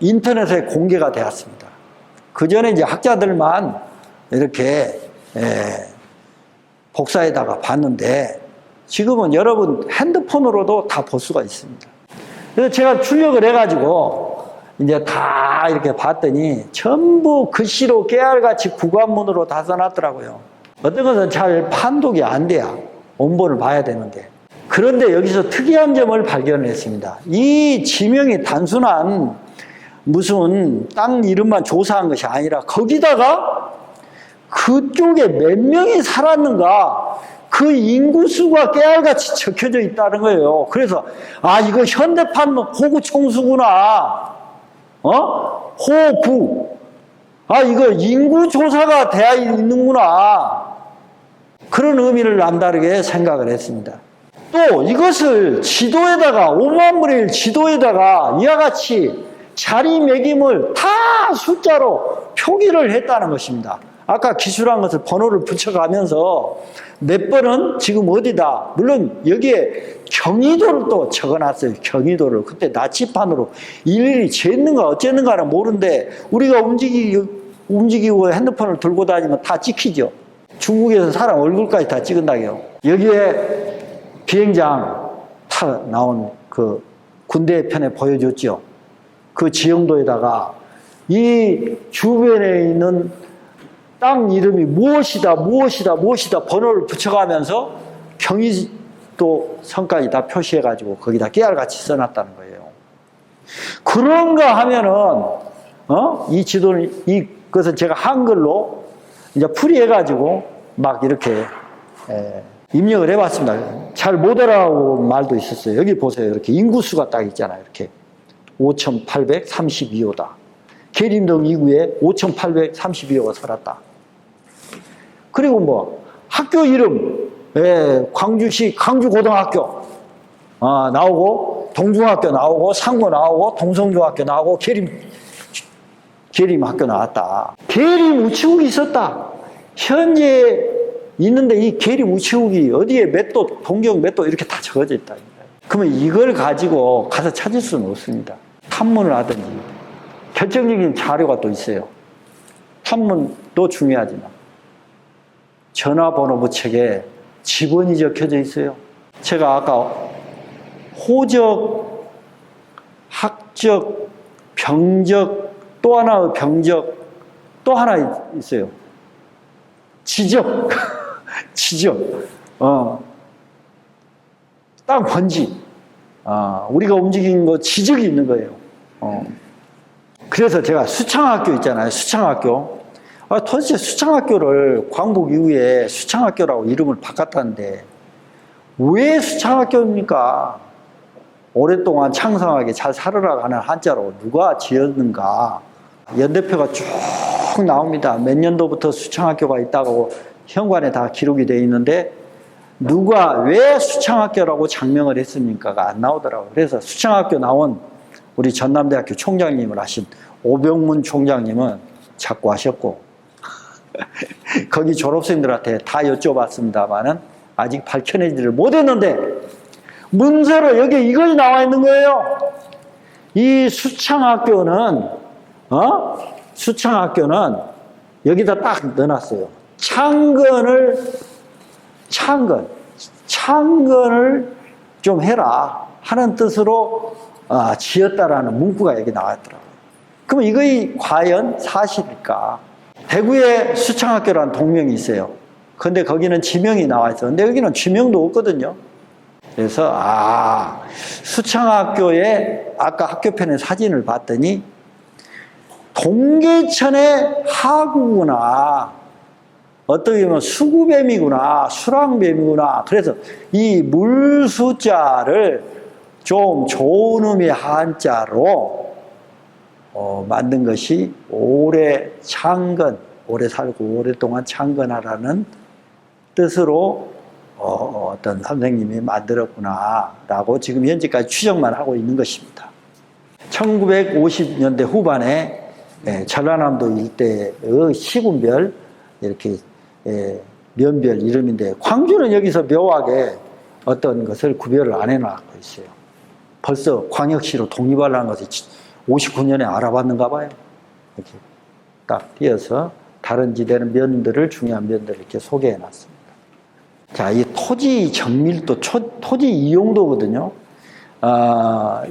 인터넷에 공개가 되었습니다. 그 전에 이제 학자들만 이렇게 복사에다가 봤는데 지금은 여러분 핸드폰으로도 다 볼 수가 있습니다. 그래서 제가 출력을 해가지고 이제 다 이렇게 봤더니 전부 글씨로 깨알같이 구관문으로 다 써놨더라고요. 어떤 것은 잘 판독이 안 돼야 원본을 봐야 되는데. 그런데 여기서 특이한 점을 발견했습니다. 이 지명이 단순한 무슨 땅 이름만 조사한 것이 아니라 거기다가 그쪽에 몇 명이 살았는가 그 인구수가 깨알같이 적혀져 있다는 거예요. 그래서 아 이거 현대판 호구 총수구나. 호구. 아 이거 인구 조사가 되어 있는구나. 그런 의미를 남다르게 생각을 했습니다. 또 이것을 지도에다가 5만 분의 1 지도에다가 이와 같이 자리매김을 다 숫자로 표기를 했다는 것입니다. 아까 기술한 것을 번호를 붙여가면서 몇 번은 지금 어디다. 물론 여기에 경의도를 또 적어놨어요. 경의도를. 그때 나치판으로 일일이 쟀는가 어쨌는가는 모르는데 우리가 움직이고 핸드폰을 들고 다니면 다 찍히죠. 중국에서 사람 얼굴까지 다 찍은다고요. 여기에 비행장 타 나온 그 군대 편에 보여줬죠. 그 지형도에다가 이 주변에 있는 땅 이름이 무엇이다 번호를 붙여가면서 경의도 성까지 다 표시해가지고 거기다 깨알같이 써놨다는 거예요. 그런가 하면은 이 지도는 이것은 제가 한글로 이제 풀이해가지고 막 이렇게 입력을 해봤습니다. 잘 못 알아온 말도 있었어요. 여기 보세요. 이렇게 인구수가 딱 있잖아요. 이렇게 5,832호다. 계림동 2구에 5,832호가 살았다. 그리고 뭐 학교 이름, 광주시 광주고등학교 나오고, 동중학교 나오고, 상고 나오고, 동성중학교 나오고, 계림학교 나왔다. 계림 우체국이 있었다. 현재 있는데 이 계림 우체국이 어디에 몇 도, 동경 몇 도 이렇게 다 적어져 있다. 그러면 이걸 가지고 가서 찾을 수는 없습니다. 탐문을 하든지. 결정적인 자료가 또 있어요. 탐문도 중요하지만 전화번호부 책에 지번이 적혀져 있어요. 제가 아까 호적, 학적, 병적, 또 하나의 병적, 또 하나 있어요. 지적. 지적. 땅 번지. 우리가 움직이는 거 지적이 있는 거예요. 그래서 제가 수창학교 있잖아요. 수창학교. 도대체 수창학교를 광복 이후에 수창학교라고 이름을 바꿨다는데 왜 수창학교입니까? 오랫동안 창성하게 잘 살으라고 하는 한자로 누가 지었는가? 연대표가 쭉 나옵니다. 몇 년도부터 수창학교가 있다고 현관에 다 기록이 되어 있는데 누가 왜 수창학교라고 장명을 했습니까가 안 나오더라고요. 그래서 수창학교 나온 우리 전남대학교 총장님을 하신 오병문 총장님은 자꾸 하셨고 거기 졸업생들한테 다 여쭤봤습니다만은 아직 밝혀내지를 못했는데 문서로 여기 이것이 나와 있는 거예요. 이 수창학교는 여기다 딱 넣어놨어요. 창건을 좀 해라 하는 뜻으로 지었다라는 문구가 여기 나왔더라고요. 그럼 이것이 과연 사실일까? 대구에 수창학교라는 동명이 있어요. 근데 거기는 지명이 나와 있어. 근데 여기는 지명도 없거든요. 그래서 수창학교의 아까 학교편의 사진을 봤더니 동계천의 하구구나. 어떻게 보면 수구뱀이구나. 수랑뱀이구나. 그래서 이 물수자를 좀 좋은 의미의 한자로 만든 것이 오래 창건, 오래 살고 오랫동안 창건하라는 뜻으로 어떤 선생님이 만들었구나라고 지금 현재까지 추정만 하고 있는 것입니다. 1950년대 후반에 전라남도 일대의 시군별 이렇게 면별 이름인데 광주는 여기서 묘하게 어떤 것을 구별을 안 해놓고 있어요. 벌써 광역시로 독립하려는 것을 59년에 알아봤는가 봐요. 이렇게 딱 띄어서 다른 지대는 면들을, 중요한 면들을 이렇게 소개해 놨습니다. 자, 이 토지 정밀도, 토지 이용도거든요.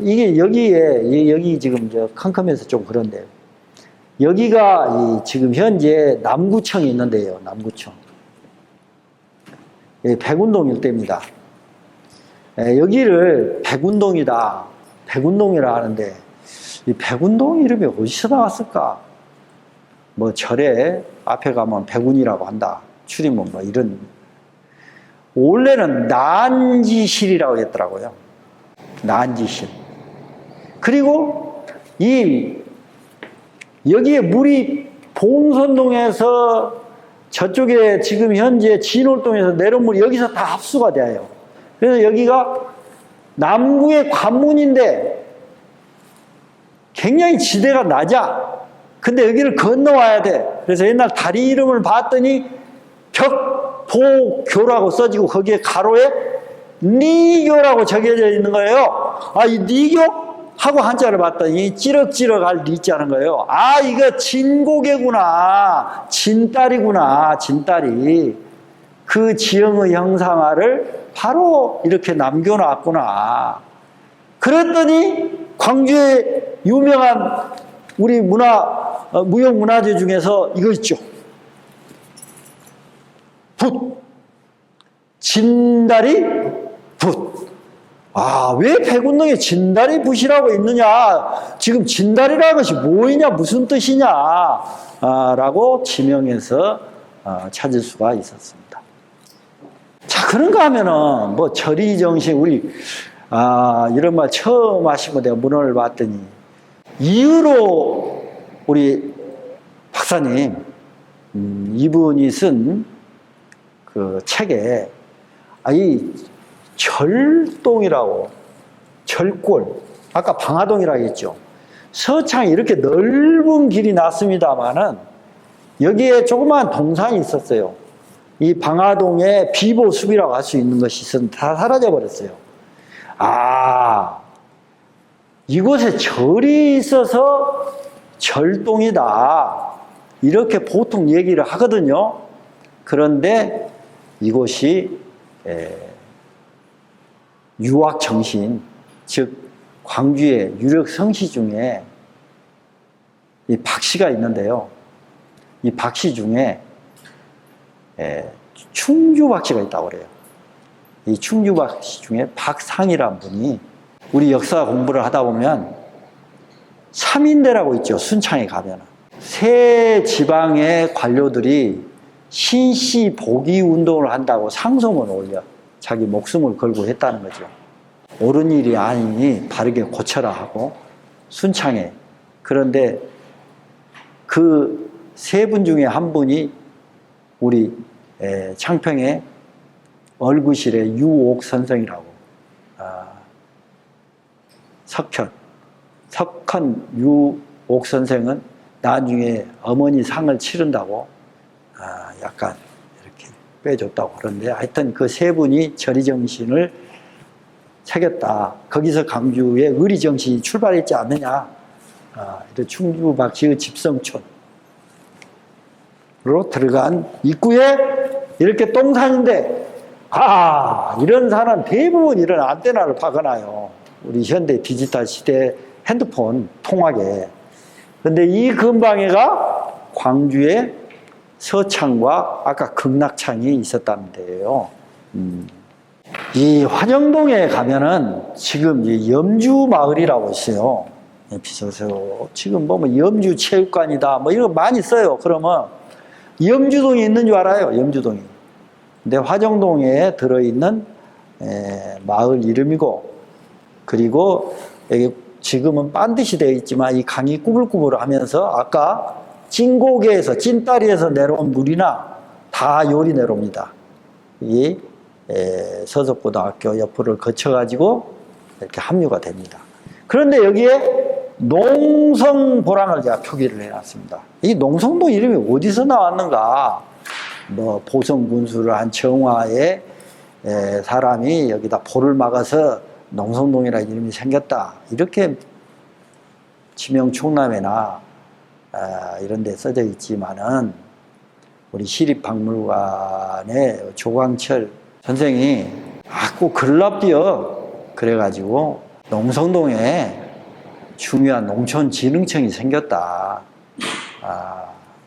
이게 여기 지금 컴컴해서 좀 그런데요. 여기가 지금 현재 남구청이 있는데요. 남구청. 백운동 일대입니다. 여기를 백운동이다. 백운동이라 하는데, 이 백운동 이름이 어디서 나왔을까? 뭐 절에 앞에 가면 백운이라고 한다. 추리문 뭐 이런. 원래는 난지실이라고 했더라고요. 난지실. 그리고 여기에 물이 봉선동에서 저쪽에 지금 현재 진월동에서 내려온 물이 여기서 다 합수가 돼요. 그래서 여기가 남구의 관문인데 굉장히 지대가 낮아. 근데 여기를 건너와야 돼. 그래서 옛날 다리 이름을 봤더니 벽보교라고 써지고 거기에 가로에 니교라고 적혀져 있는 거예요. 이 니교? 하고 한자를 봤더니 찌럭찌럭할 니자는 거예요. 이거 진고개구나. 진다리구나. 진다리. 그 지형의 형상화를 바로 이렇게 남겨놨구나. 그랬더니 광주의 유명한 우리 무형문화재 중에서 이거 있죠. 붓. 진다리 붓. 왜 백운동에 진다리 붓이라고 있느냐? 지금 진다리라는 것이 뭐이냐? 무슨 뜻이냐? 라고 지명해서 찾을 수가 있었습니다. 자, 그런가 하면은, 절이정신, 우리, 이런 말 처음 하시고 내가 문헌을 봤더니, 이유로 우리 박사님, 이분이 쓴 그 책에, 이 절동이라고, 절골, 아까 방화동이라고 했죠. 서창에 이렇게 넓은 길이 났습니다만은 여기에 조그마한 동산이 있었어요. 이 방화동에 비보숲이라고 할 수 있는 것이 있었는데 다 사라져 버렸어요. 이곳에 절이 있어서 절동이다. 이렇게 보통 얘기를 하거든요. 그런데 이곳이 유학정신, 즉 광주의 유력 성씨 중에 이 박씨가 있는데요. 이 박씨 중에 충주 박씨가 있다고 그래요. 이 충주 박씨 중에 박상이라는 분이 우리 역사 공부를 하다 보면 삼인대라고 있죠. 순창에 가면 세 지방의 관료들이 신씨 복위 운동을 한다고 상소문을 올려 자기 목숨을 걸고 했다는 거죠. 옳은 일이 아니니 바르게 고쳐라 하고 순창에. 그런데 그 세 분 중에 한 분이 우리 창평의 얼구실의 유옥 선생이라고, 석현 유옥 선생은 나중에 어머니 상을 치른다고 약간 이렇게 빼줬다고 그러는데, 하여튼 그 세 분이 절이정신을 새겼다. 거기서 광주의 의리정신이 출발했지 않느냐. 충주 박씨의 집성촌으로 들어간 입구에 이렇게 똥산인데, 이런 산은 대부분 이런 안테나를 박아놔요. 우리 현대 디지털 시대 핸드폰 통하게. 근데 이 근방에가 광주의 서창과 아까 극락창이 있었다는 데예요. 이 화정동에 가면은 지금 염주마을이라고 있어요. 비서서 지금 보면 염주체육관이다 뭐 이런 거 많이 써요. 그러면 염주동이 있는 줄 알아요. 염주동이. 근데 화정동에 들어있는 마을 이름이고, 그리고 여기 지금은 반드시 되어 있지만 이 강이 꾸불꾸불하면서 아까 진고개에서 찐다리에서 내려온 물이나 다 요리 내려옵니다. 이 서석고등학교 옆을 거쳐가지고 이렇게 합류가 됩니다. 그런데 여기에 농성보랑을 제가 표기를 해놨습니다. 이 농성도 이름이 어디서 나왔는가? 보성군수를 한 정화의 사람이 여기다 보를 막아서 농성동이라는 이름이 생겼다. 이렇게 지명 충남에나 이런 데 써져 있지만은 우리 시립박물관의 조광철 선생이 꼭 글랍디어 그래가지고 농성동에 중요한 농촌진흥청이 생겼다.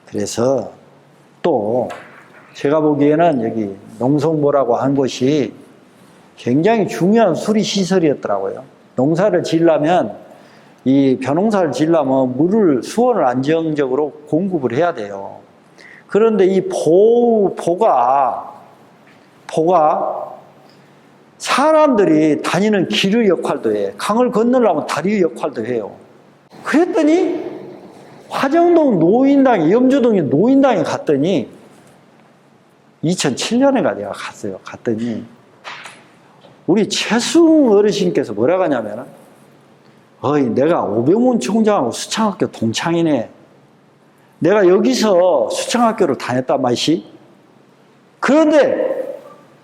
그래서 또 제가 보기에는 여기 농성보라고 한 곳이 굉장히 중요한 수리시설이었더라고요. 농사를 지으려면, 이 벼농사를 지으려면 물을, 수원을 안정적으로 공급을 해야 돼요. 그런데 이 보가 사람들이 다니는 길의 역할도 해. 강을 건너려면 다리의 역할도 해요. 그랬더니 화정동 노인당에, 염주동에 노인당에 갔더니 2007년에 내가 갔어요. 갔더니 우리 최승 어르신께서 뭐라고 하냐면, 내가 오병문 총장하고 수창학교 동창이네. 내가 여기서 수창학교를 다녔단 말이지. 그런데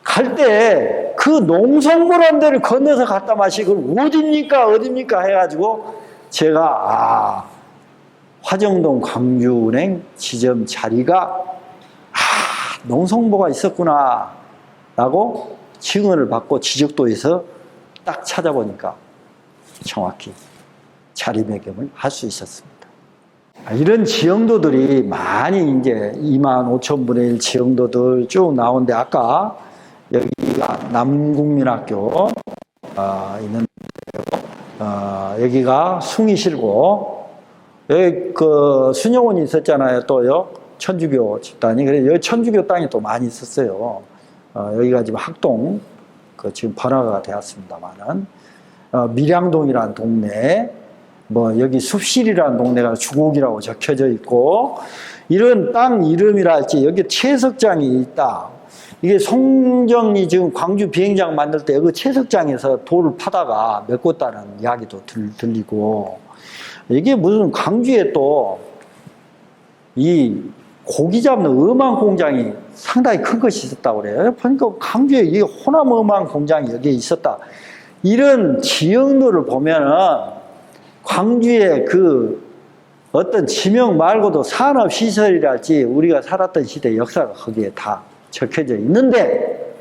갈 때 그 농성보라는 데를 건너서 갔단 말이지. 그럼 어딥니까 해가지고 제가 화정동 광주은행 지점 자리가 농성보가 있었구나 라고 증언을 받고 지적도에서 딱 찾아보니까 정확히 자리매김을 할 수 있었습니다. 이런 지형도들이 많이 이제 25,000분의 1 지형도들 쭉 나오는데, 아까 여기가 남국민학교 있는 데고, 여기가 숭이실고, 여기 그 순영원이 있었잖아요. 또요 천주교 집단이. 그래서 여기 천주교 땅이 또 많이 있었어요. 여기가 지금 학동 지금 번화가가 되었습니다만은, 밀양동이라는 동네, 여기 숲실이라는 동네가 주곡이라고 적혀져 있고, 이런 땅 이름이랄지 여기 채석장이 있다. 이게 송정이 지금 광주 비행장 만들 때 그 채석장에서 돌을 파다가 메꿨다는 이야기도 들리고, 이게 무슨 광주에 또 이 고기 잡는 어망 공장이 상당히 큰 것이 있었다고 그래요. 그러니까 광주에 이 호남 어망 공장이 여기에 있었다. 이런 지형들을 보면은 광주의 그 어떤 지명 말고도 산업시설이랄지 우리가 살았던 시대 역사가 거기에 다 적혀져 있는데,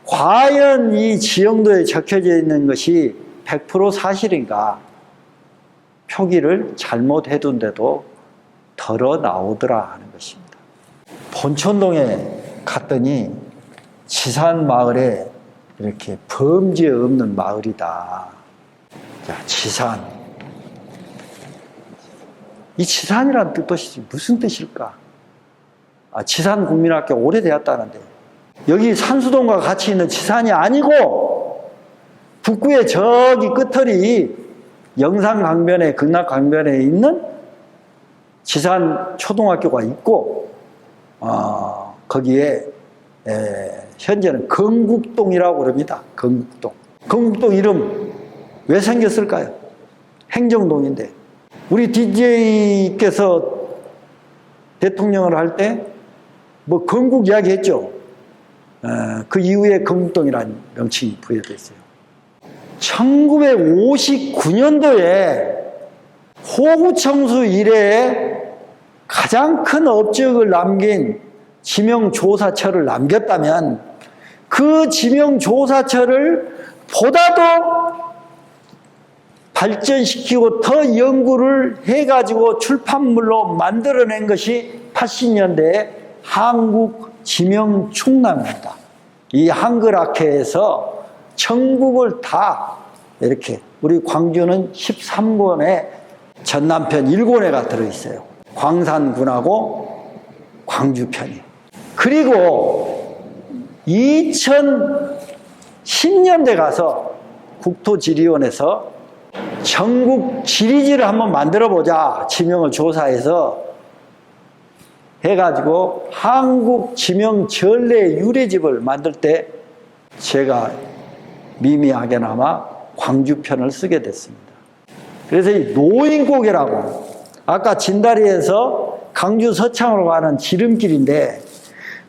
과연 이 지형도에 적혀져 있는 것이 100% 사실인가? 표기를 잘못해둔데도 덜어 나오더라 하는 것입니다. 본촌동에 갔더니 지산마을에 이렇게 범죄 없는 마을이다. 자, 지산. 이 지산이라는 뜻이 무슨 뜻일까? 지산국민학교 오래되었다는데, 여기 산수동과 같이 있는 지산이 아니고 북구의 저기 끝털이 영산강변에, 극락강변에 있는 지산 초등학교가 있고, 거기에 현재는 건국동이라고 그럽니다. 건국동. 건국동 이름 왜 생겼을까요? 행정동인데. 우리 DJ께서 대통령을 할 때 건국 이야기 했죠. 그 이후에 건국동이라는 명칭이 부여됐어요. 1959년도에 호구청수 이래에 가장 큰 업적을 남긴 지명조사처를 남겼다면, 그 지명조사처를 보다도 발전시키고 더 연구를 해가지고 출판물로 만들어낸 것이 80년대의 한국지명충남입니다. 이 한글학회에서 전국을 다 이렇게, 우리 광주는 13권에 전남편 1권에가 들어있어요. 광산군하고 광주편이. 그리고 2010년대 가서 국토지리원에서 전국 지리지를 한번 만들어보자. 지명을 조사해서 해가지고 한국 지명 전례 유래집을 만들 때 제가 미미하게나마 광주편을 쓰게 됐습니다. 그래서 이 노인고개라고, 아까 진다리에서 강주 서창으로 가는 지름길인데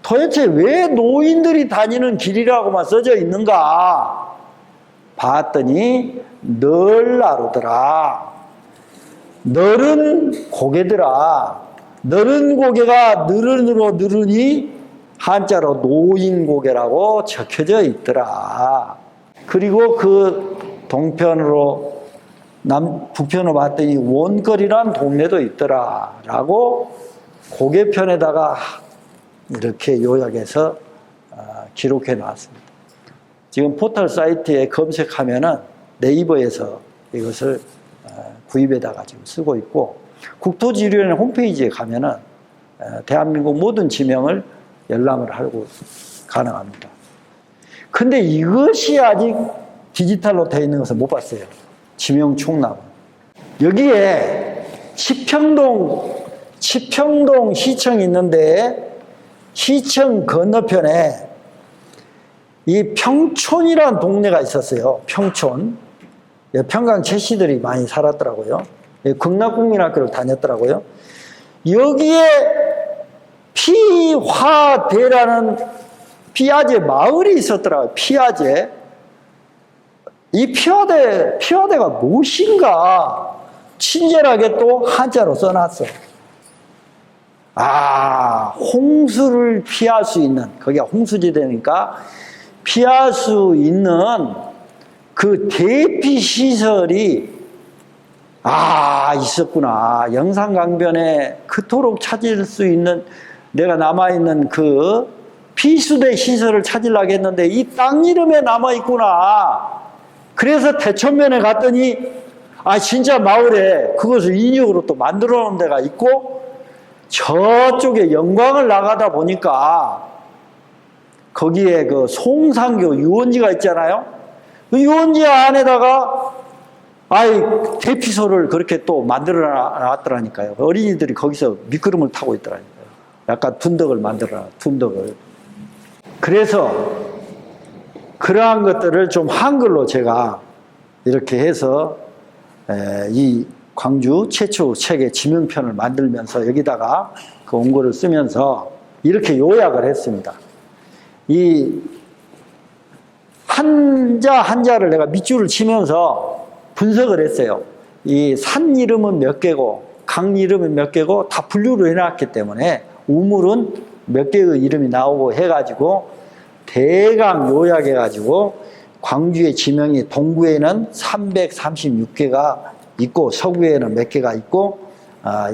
도대체 왜 노인들이 다니는 길이라고만 써져 있는가 봤더니 널나루더라. 너른 고개더라. 너른 고개가 느른으로 느르니 한자로 노인고개라고 적혀져 있더라. 그리고 그 동편으로 북편으로 봤더니 원거리란 동네도 있더라라고 고개편에다가 이렇게 요약해서 기록해 놨습니다. 지금 포털 사이트에 검색하면은 네이버에서 이것을 구입해다가 지금 쓰고 있고, 국토지리원회 홈페이지에 가면은 대한민국 모든 지명을 열람을 하고 가능합니다. 근데 이것이 아직 디지털로 되어 있는 것을 못 봤어요. 지명 총납은. 여기에 치평동 시청이 있는데, 시청 건너편에 이 평촌이라는 동네가 있었어요. 평촌. 평강 채씨들이 많이 살았더라고요. 극락국민학교를 다녔더라고요. 여기에 피화대라는 피화제 마을이 있었더라고요. 피화제. 이 피화대가 무엇인가 친절하게 또 한자로 써놨어. 홍수를 피할 수 있는, 거기가 홍수지대니까 피할 수 있는 그 대피시설이 있었구나. 영산강변에 그토록 찾을 수 있는, 내가 남아있는 그 피수대 시설을 찾으려고 했는데 이 땅 이름에 남아있구나. 그래서 대천면에 갔더니 진짜 마을에 그것을 인육으로 또 만들어 놓은 데가 있고, 저쪽에 영광을 나가다 보니까 거기에 그 송산교 유원지가 있잖아요. 그 유원지 안에다가 대피소를 그렇게 또 만들어 놨더라니까요. 어린이들이 거기서 미끄럼을 타고 있더라니까요. 약간 둔덕을 만들어 놨, 둔덕을. 그래서 그러한 것들을 좀 한글로 제가 이렇게 해서 이 광주 최초 책의 지명편을 만들면서 여기다가 그 원고를 쓰면서 이렇게 요약을 했습니다. 이 한자를 내가 밑줄을 치면서 분석을 했어요. 이 산 이름은 몇 개고 강 이름은 몇 개고 다 분류를 해놨기 때문에 우물은 몇 개의 이름이 나오고 해가지고 대강 요약해가지고 광주의 지명이 동구에는 336개가 있고 서구에는 몇 개가 있고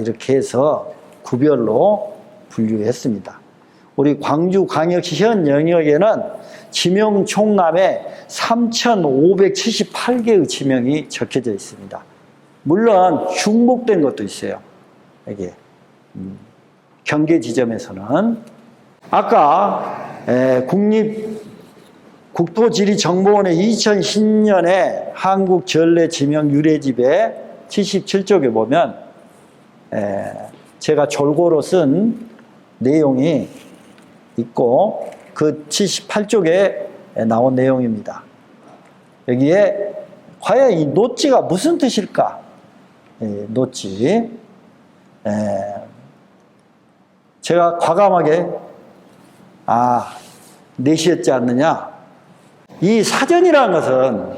이렇게 해서 구별로 분류했습니다. 우리 광주광역시 현 영역에는 지명 총남에 3,578개의 지명이 적혀져 있습니다. 물론 중복된 것도 있어요. 이게 경계 지점에서는 아까 국토지리정보원의 2010년에 한국전래지명유래집에 77쪽에 보면 제가 졸고로 쓴 내용이 있고 그 78쪽에 나온 내용입니다. 여기에 과연 이 노지가 무슨 뜻일까? 노지. 제가 과감하게 내시했지 않느냐. 이 사전이라는 것은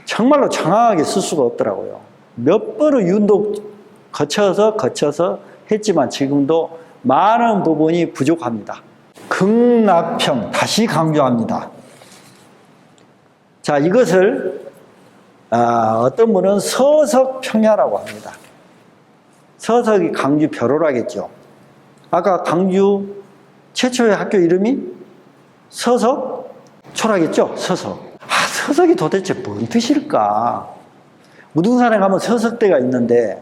정말로 정확하게 쓸 수가 없더라고요. 몇 번의 윤도 거쳐서 했지만 지금도 많은 부분이 부족합니다. 극락평, 다시 강조합니다. 자, 이것을 어떤 분은 서석평야라고 합니다. 서석이 강주 벼로라겠죠. 아까 강주 최초의 학교 이름이 서석초라겠죠. 서석. 서석이 도대체 뭔 뜻일까? 무등산에 가면 서석대가 있는데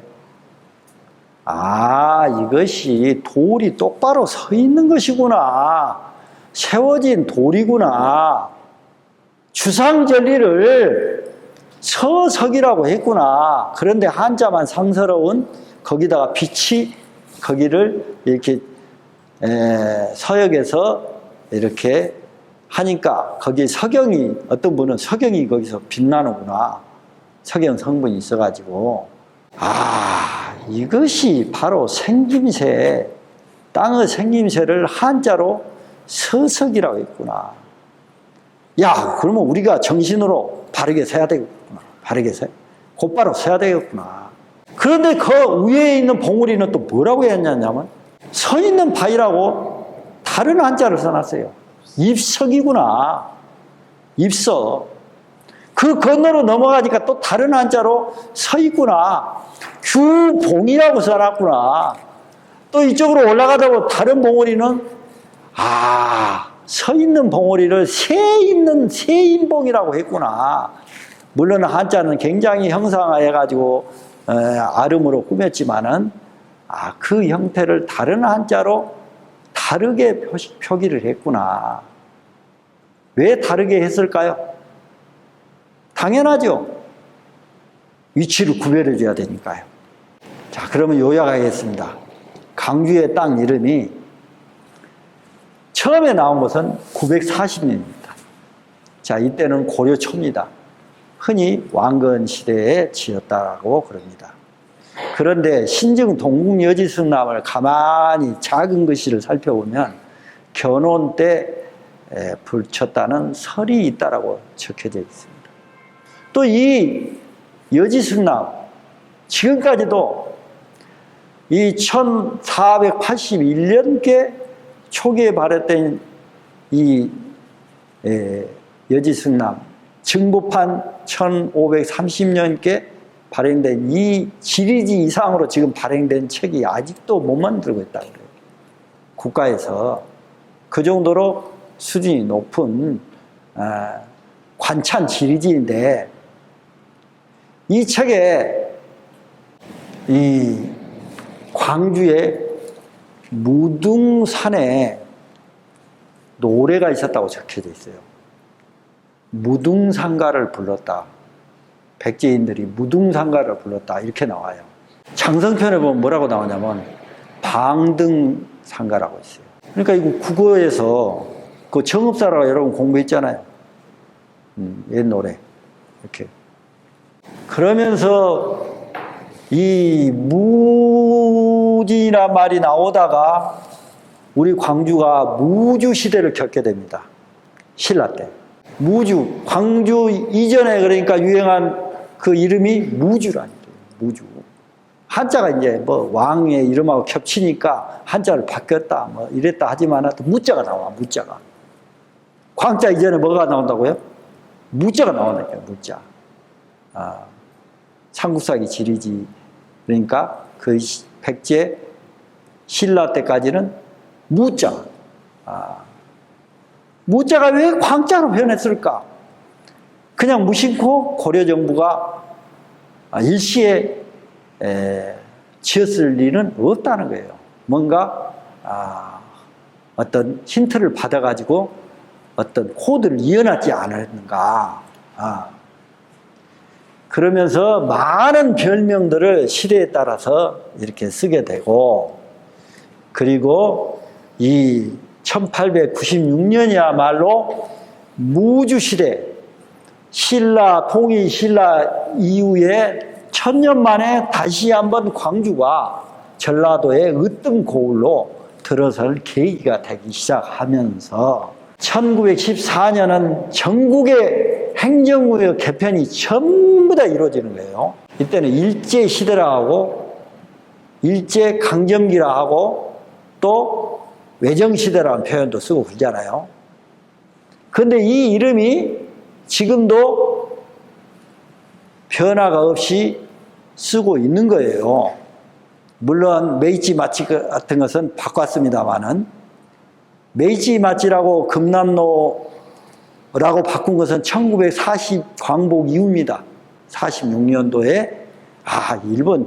이것이 돌이 똑바로 서 있는 것이구나. 세워진 돌이구나. 주상절리를 서석이라고 했구나. 그런데 한자만 상서로운 거기다가 빛이 거기를 이렇게 서역에서 이렇게 하니까 거기에 석영이, 어떤 분은 석영이 거기서 빛나는구나. 석영 성분이 있어가지고 이것이 바로 생김새, 땅의 생김새를 한자로 서석이라고 했구나. 그러면 우리가 정신으로 바르게 서야 되겠구나. 곧바로 서야 되겠구나. 그런데 그 위에 있는 봉우리는 또 뭐라고 했냐면 서 있는 바위라고 다른 한자를 써놨어요. 입석이구나. 입석. 그 건너로 넘어가니까 또 다른 한자로 서 있구나. 규봉이라고 써놨구나. 또 이쪽으로 올라가다 보면 다른 봉우리는 서 있는 봉우리를 세 있는 세인봉이라고 했구나. 물론 한자는 굉장히 형상화해가지고 아름으로 꾸몄지만은 그 형태를 다른 한자로 다르게 표기를 했구나. 왜 다르게 했을까요? 당연하죠. 위치를 구별해 줘야 되니까요. 자, 그러면 요약하겠습니다. 광주의 땅 이름이 처음에 나온 것은 940년입니다. 자, 이때는 고려 초입니다. 흔히 왕건 시대에 지었다고 그럽니다. 그런데 신증 동국여지승남을 가만히 작은 글씨를 살펴보면 견혼 때 붙였다는 설이 있다라고 적혀져 있습니다. 또 이 여지승남 지금까지도 이 1481년께 초기에 발효된 이 여지승남 증보판 1530년께 발행된 이 지리지 이상으로 지금 발행된 책이 아직도 못 만들고 있다고 그래요. 국가에서 그 정도로 수준이 높은 관찬 지리지인데 이 책에 이 광주의 무등산에 노래가 있었다고 적혀져 있어요. 무등산가를 불렀다. 백제인들이 무등산가를 불렀다. 이렇게 나와요. 장성편에 보면 뭐라고 나오냐면 방등산가라고 있어요. 그러니까 이거 국어에서 그 정읍사라고 여러분 공부했잖아요. 옛 노래. 이렇게. 그러면서 이 무지란 말이 나오다가 우리 광주가 무주 시대를 겪게 됩니다. 신라 때. 무주, 광주 이전에 그러니까 유행한 그 이름이 무주라는 거예요. 무주. 한자가 이제 뭐 왕의 이름하고 겹치니까 한자를 바뀌었다 뭐 이랬다 하지만 또 무자가 나와. 무자가. 광자 이전에 뭐가 나온다고요? 무자가 나온다니까요. 무자. 삼국사기 지리지. 그러니까 그 백제 신라 때까지는 무자. 무자가 왜 광자로 변했을까? 그냥 무심코 고려 정부가 일시에 지었을 리는 없다는 거예요. 뭔가 어떤 힌트를 받아가지고 어떤 코드를 이어놨지 않았는가. 그러면서 많은 별명들을 시대에 따라서 이렇게 쓰게 되고, 그리고 이 1896년이야말로 무주시대, 신라, 통일 신라 이후에 1000년 만에 다시 한번 광주가 전라도의 으뜸 고을로 들어설 계기가 되기 시작하면서 1914년은 전국의 행정구역 개편이 전부 다 이루어지는 거예요. 이때는 일제시대라 하고 일제강점기라 하고 또 외정시대라는 표현도 쓰고 그러잖아요. 그런데 이 이름이 지금도 변화가 없이 쓰고 있는 거예요. 물론 메이지 마치 같은 것은 바꿨습니다만은 메이지 마치라고 금남로라고 바꾼 것은 1940 광복 이후입니다. 46년도에 일본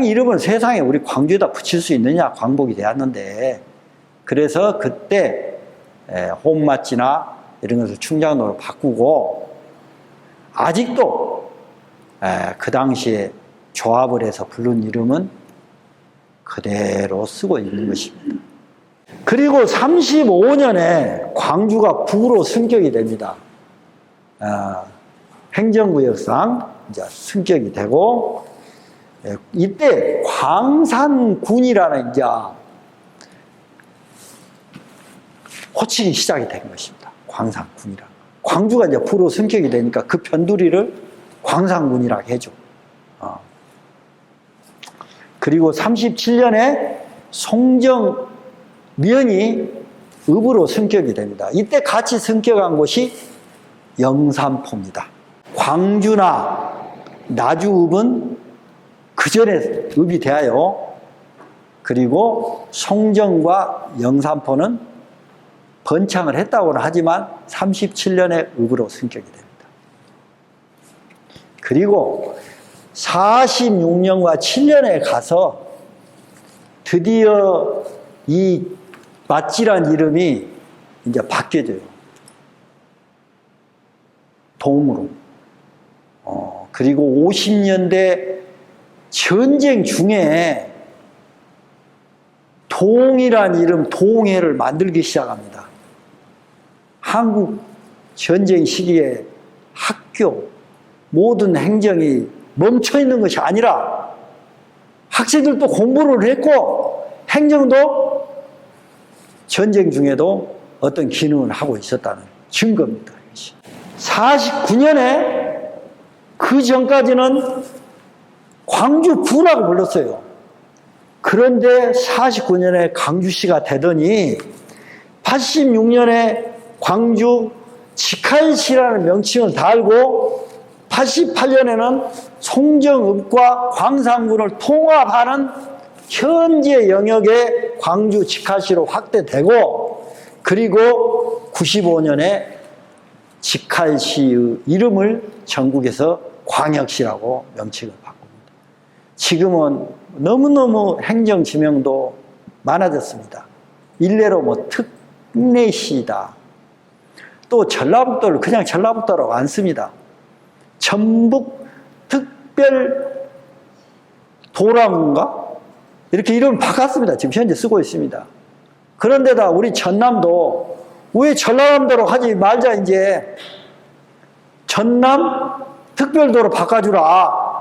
이름은 세상에 우리 광주에다 붙일 수 있느냐 광복이 되었는데, 그래서 그때 홈마치나 이런 것을 충장로로 바꾸고 아직도 그 당시에 조합을 해서 부른 이름은 그대로 쓰고 있는 것입니다. 그리고 35년에 광주가 구로 승격이 됩니다. 행정구역상 이제 승격이 되고, 이때 광산군이라는 이제 호칭이 시작이 된 것입니다. 광산군이라. 광주가 이제 구로 승격이 되니까 그 변두리를 광산군이라고 해줘. 그리고 37년에 송정면이 읍으로 승격이 됩니다. 이때 같이 승격한 곳이 영산포입니다. 광주나 나주읍은 그 전에 읍이 되어요. 그리고 송정과 영산포는 번창을 했다고는 하지만 37년에 읍으로 승격이 됩니다. 그리고 46년과 7년에 가서 드디어 이 맛지란 이름이 이제 바뀌어져요. 동으로. 그리고 50년대 전쟁 중에 동이란 이름, 동해를 만들기 시작합니다. 한국 전쟁 시기에 학교, 모든 행정이 멈춰 있는 것이 아니라 학생들도 공부를 했고 행정도 전쟁 중에도 어떤 기능을 하고 있었다는 증거입니다. 49년에 그 전까지는 광주부라고 불렀어요. 그런데 49년에 강주시가 되더니 86년에 광주 직할시라는 명칭을 달고 88년에는 송정읍과 광산군을 통합하는 현재 영역의 광주 직할시로 확대되고, 그리고 95년에 직할시의 이름을 전국에서 광역시라고 명칭을 바꿉니다. 지금은 너무너무 행정 지명도 많아졌습니다. 일례로 뭐 특례시다. 또 전라북도를 그냥 전라북도라고 안 씁니다. 전북 특별 도라문가? 이렇게 이름을 바꿨습니다. 지금 현재 쓰고 있습니다. 그런데다 우리 전남도 왜 전라남도로 하지 말자, 이제 전남 특별도로 바꿔주라.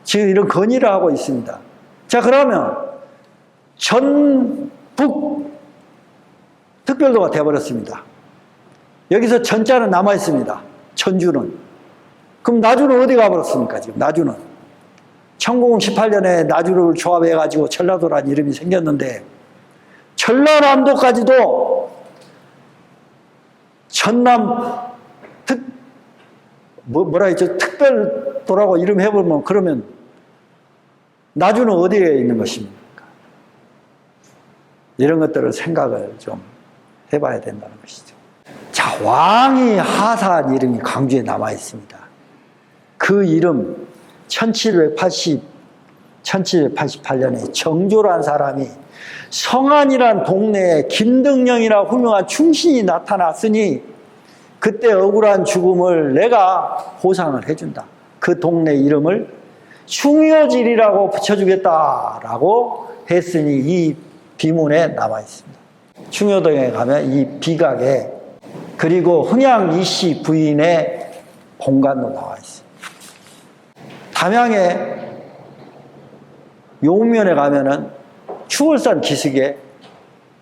지금 이런 건의를 하고 있습니다. 자, 그러면 전북 특별도가 되어버렸습니다. 여기서 전자는 남아 있습니다. 전주는. 그럼 나주는 어디 가버렸습니까? 지금 나주는 1018년에 나주를 조합해가지고 전라도라는 이름이 생겼는데, 전라남도까지도 전남 뭐라 했죠? 특별도라고 이름 해보면, 그러면 나주는 어디에 있는 것입니까? 이런 것들을 생각을 좀 해봐야 된다는 것이죠. 자, 왕이 하사한 이름이 광주에 남아 있습니다. 그 이름 1788년에 정조란 사람이 성안이란 동네에 김덕령이라 후명한 충신이 나타났으니 그때 억울한 죽음을 내가 보상을 해준다. 그 동네 이름을 충효질이라고 붙여주겠다라고 했으니 이 비문에 남아 있습니다. 충효동에 가면 이 비각에, 그리고 흥양 이씨 부인의 본관도 나와 있습니다. 담양의 용면에 가면은 추월산 기슭에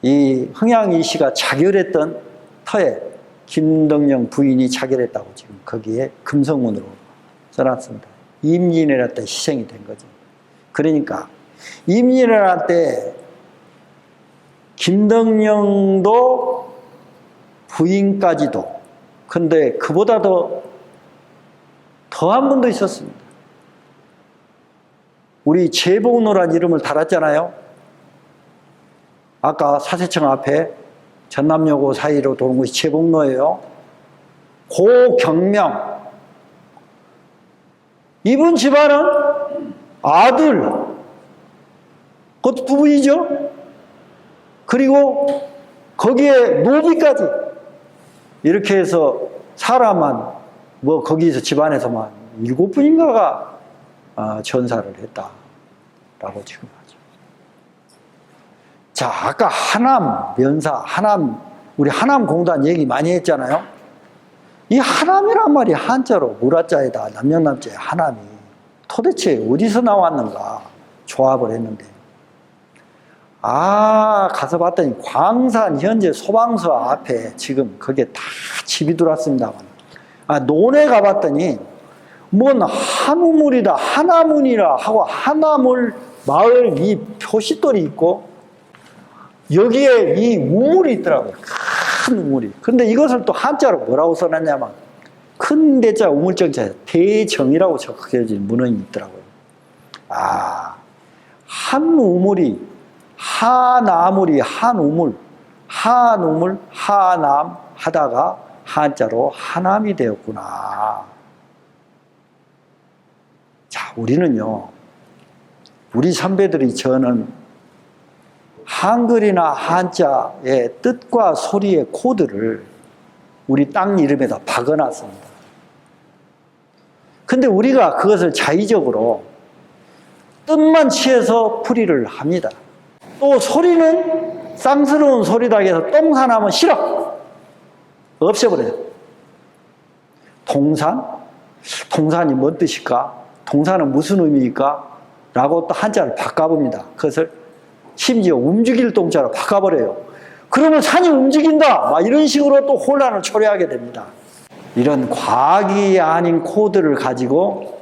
이 흥양 이씨가 자결했던 터에 김덕령 부인이 자결했다고 지금 거기에 금성문으로 써놨습니다. 임진왜란 때 희생이 된 거죠. 그러니까 임진왜란 때 김덕령도 부인까지도, 근데 그보다도 더한 분도 있었습니다. 우리 재봉로란 이름을 달았잖아요. 아까 사세청 앞에 전남여고 사이로 도는 것이 재봉로예요. 고경명, 이분 집안은 아들, 그것도 두 분이죠. 그리고 거기에 노비까지, 이렇게 해서 사람만 뭐 거기서 집안에서만 7분인가가 전사를 했다라고 지금 하죠. 자, 아까 하남 면사, 하남, 우리 하남공단 얘기 많이 했잖아요. 이 하남이란 말이 한자로 무라자에다 남영남자에 하남이 도대체 어디서 나왔는가 조합을 했는데, 가서 봤더니 광산 현재 소방서 앞에 지금 거기에 다 집이 들어왔습니다만, 논에 가봤더니 뭔 한우물이다, 하나문이라 하고 하나물 마을 이 표시돌이 있고 여기에 이 우물이 있더라고요. 큰 우물이. 근데 이것을 또 한자로 뭐라고 써놨냐면 큰 대자 우물정자 대정이라고 적혀진 문헌이 있더라고요. 아, 한 우물이 하나물이 한 우물, 한우물, 하남 하다가 한자로 하남이 되었구나. 자, 우리는요, 우리 선배들이 저는 한글이나 한자의 뜻과 소리의 코드를 우리 땅 이름에다 박아놨습니다. 근데 우리가 그것을 자의적으로 뜻만 취해서 풀이를 합니다. 또 소리는 쌍스러운 소리다 해서 똥산하면 싫어. 없애버려요. 동산? 동산이 뭔 뜻일까? 동산은 무슨 의미일까? 라고 또 한자를 바꿔봅니다. 그것을 심지어 움직일 동자로 바꿔버려요. 그러면 산이 움직인다! 막 이런 식으로 또 혼란을 초래하게 됩니다. 이런 과학이 아닌 코드를 가지고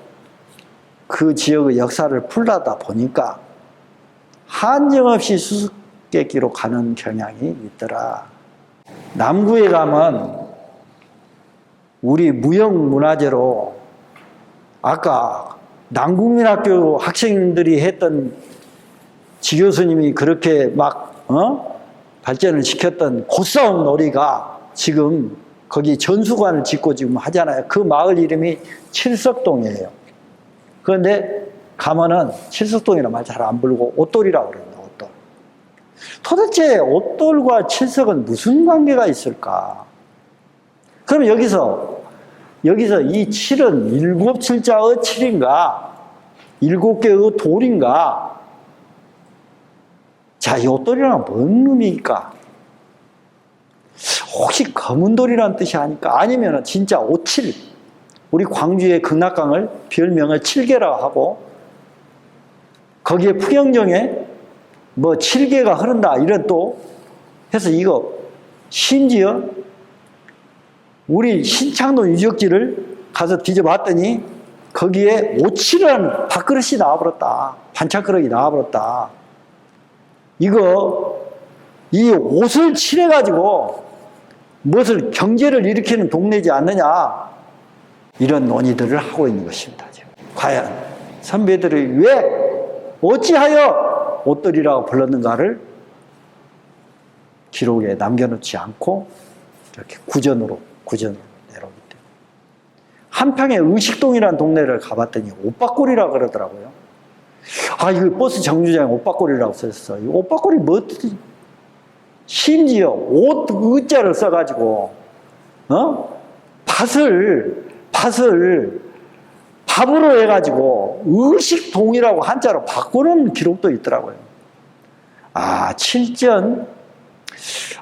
그 지역의 역사를 풀다 보니까 한정없이 수수께끼로 가는 경향이 있더라. 남구에 가면 우리 무형문화재로 아까 남국민학교 학생들이 했던 지교수님이 그렇게 막 발전을 시켰던 고싸움 놀이가 지금 거기 전수관을 짓고 지금 하잖아요. 그 마을 이름이 칠석동이에요. 그런데 가면은 칠석동이라는 말 잘 안 부르고 옷돌이라고 그럽니다. 옷돌. 도대체 옷돌과 칠석은 무슨 관계가 있을까? 그럼 여기서 이 칠은 일곱 칠자의 칠인가? 일곱 개의 돌인가? 자, 이 옷돌이란 뭔 의미일까? 혹시 검은 돌이라는 뜻이 아닐까? 아니면 진짜 오칠, 우리 광주의 극락강을 별명을 칠계라고 하고 거기에 풍영정에 뭐 칠계가 흐른다 이런 또 해서 이거 심지어 우리 신창동 유적지를 가서 뒤져봤더니 거기에 오칠이라는 밥그릇이 나와버렸다. 반찬그릇이 나와버렸다. 이 옷을 칠해가지고 무엇을 경제를 일으키는 동네지 않느냐. 이런 논의들을 하고 있는 것입니다. 지금. 과연 선배들이 왜 어찌하여 옷돌이라고 불렀는가를 기록에 남겨놓지 않고 이렇게 구전으로 내려오기 때문에. 한평에 의식동이라는 동네를 가봤더니 옷박골이라고 그러더라고요. 아, 이거 버스 정류장에 옷박골이라고 써있어. 이 옷박골이 뭐 뜻이? 심지어 옷 의자를 써가지고 밭을 밥으로 해가지고 의식동이라고 한자로 바꾸는 기록도 있더라고요. 아, 칠전.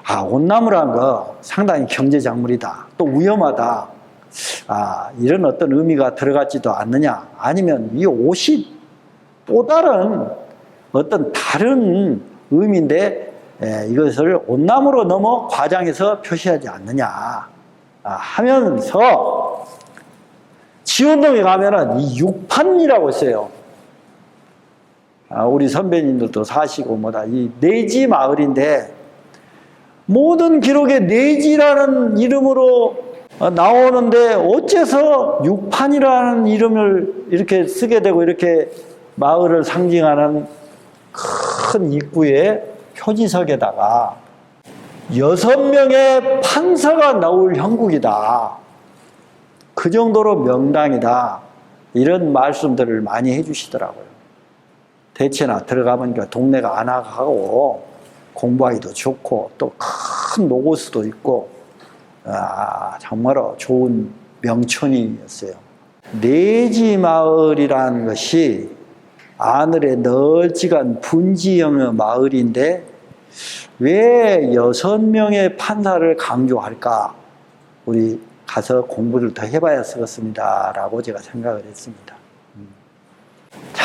아, 옷나무란 거 상당히 경제작물이다. 또 위험하다. 아, 이런 어떤 의미가 들어갔지도 않느냐. 아니면 이 옷이 또 다른 어떤 다른 의미인데 이것을 옷나무로 넘어 과장해서 표시하지 않느냐 하면서 지원동에 가면은 이 육판이라고 있어요. 우리 선배님들도 사시고 뭐다. 이 내지 마을인데 모든 기록에 내지라는 이름으로 나오는데 어째서 육판이라는 이름을 이렇게 쓰게 되고 이렇게 마을을 상징하는 큰 입구에 표지석에다가 6명의 판사가 나올 형국이다. 그 정도로 명당이다. 이런 말씀들을 많이 해주시더라고요. 대체나 들어가보니까 동네가 안악하고 공부하기도 좋고 또 큰 노고수도 있고 정말로 좋은 명촌이었어요. 내지마을이라는 것이 하늘의 널찍한 분지형의 마을인데 왜 6명의 판사를 강조할까? 우리 가서 공부를 더 해봐야 쓰겠습니다. 라고 제가 생각을 했습니다. 자,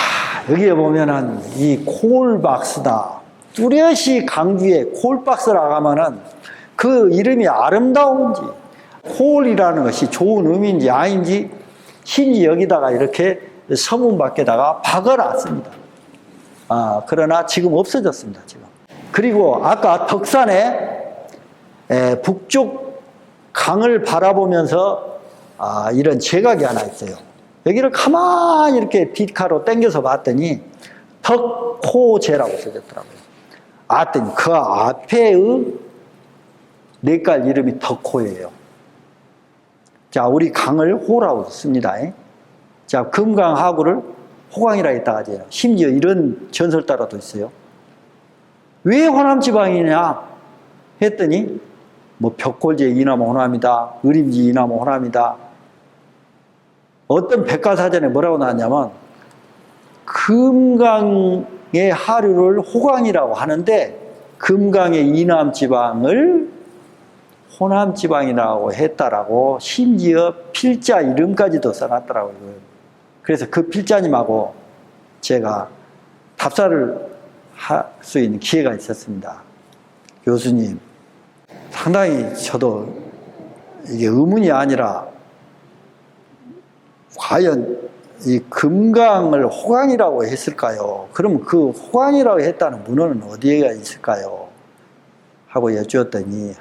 여기에 보면은 이 콜박스다. 뚜렷이 강주에 콜박스라고 하면은 그 이름이 아름다운지, 콜이라는 것이 좋은 의미인지 아닌지, 심지어 여기다가 이렇게 서문 밖에다가 박아놨습니다. 그러나 지금 없어졌습니다. 지금. 그리고 아까 덕산에 북쪽 강을 바라보면서 이런 제각이 하나 있어요. 여기를 가만히 이렇게 뒷가로 당겨서 봤더니 덕호제라고 써졌더라고요. 봤더니 그 앞에의 냇갈 이름이 덕호예요. 자, 우리 강을 호라고 씁니다. 자, 금강하구를 호강이라 했다 하죠. 심지어 이런 전설 따라도 있어요. 왜 호남지방이냐 했더니 뭐 벽골제 이남 호남이다, 의림지 이남 호남이다. 어떤 백과사전에 뭐라고 나왔냐면 금강의 하류를 호강이라고 하는데 금강의 이남 지방을 호남 지방이라고 했다라고 심지어 필자 이름까지도 써놨더라고요. 그래서 그 필자님하고 제가 답사를 할 수 있는 기회가 있었습니다. 교수님, 상당히 저도 이게 의문이 아니라 과연 이 금강을 호강이라고 했을까요? 그럼 그 호강이라고 했다는 문헌은 어디에가 있을까요? 하고 여쭈었더니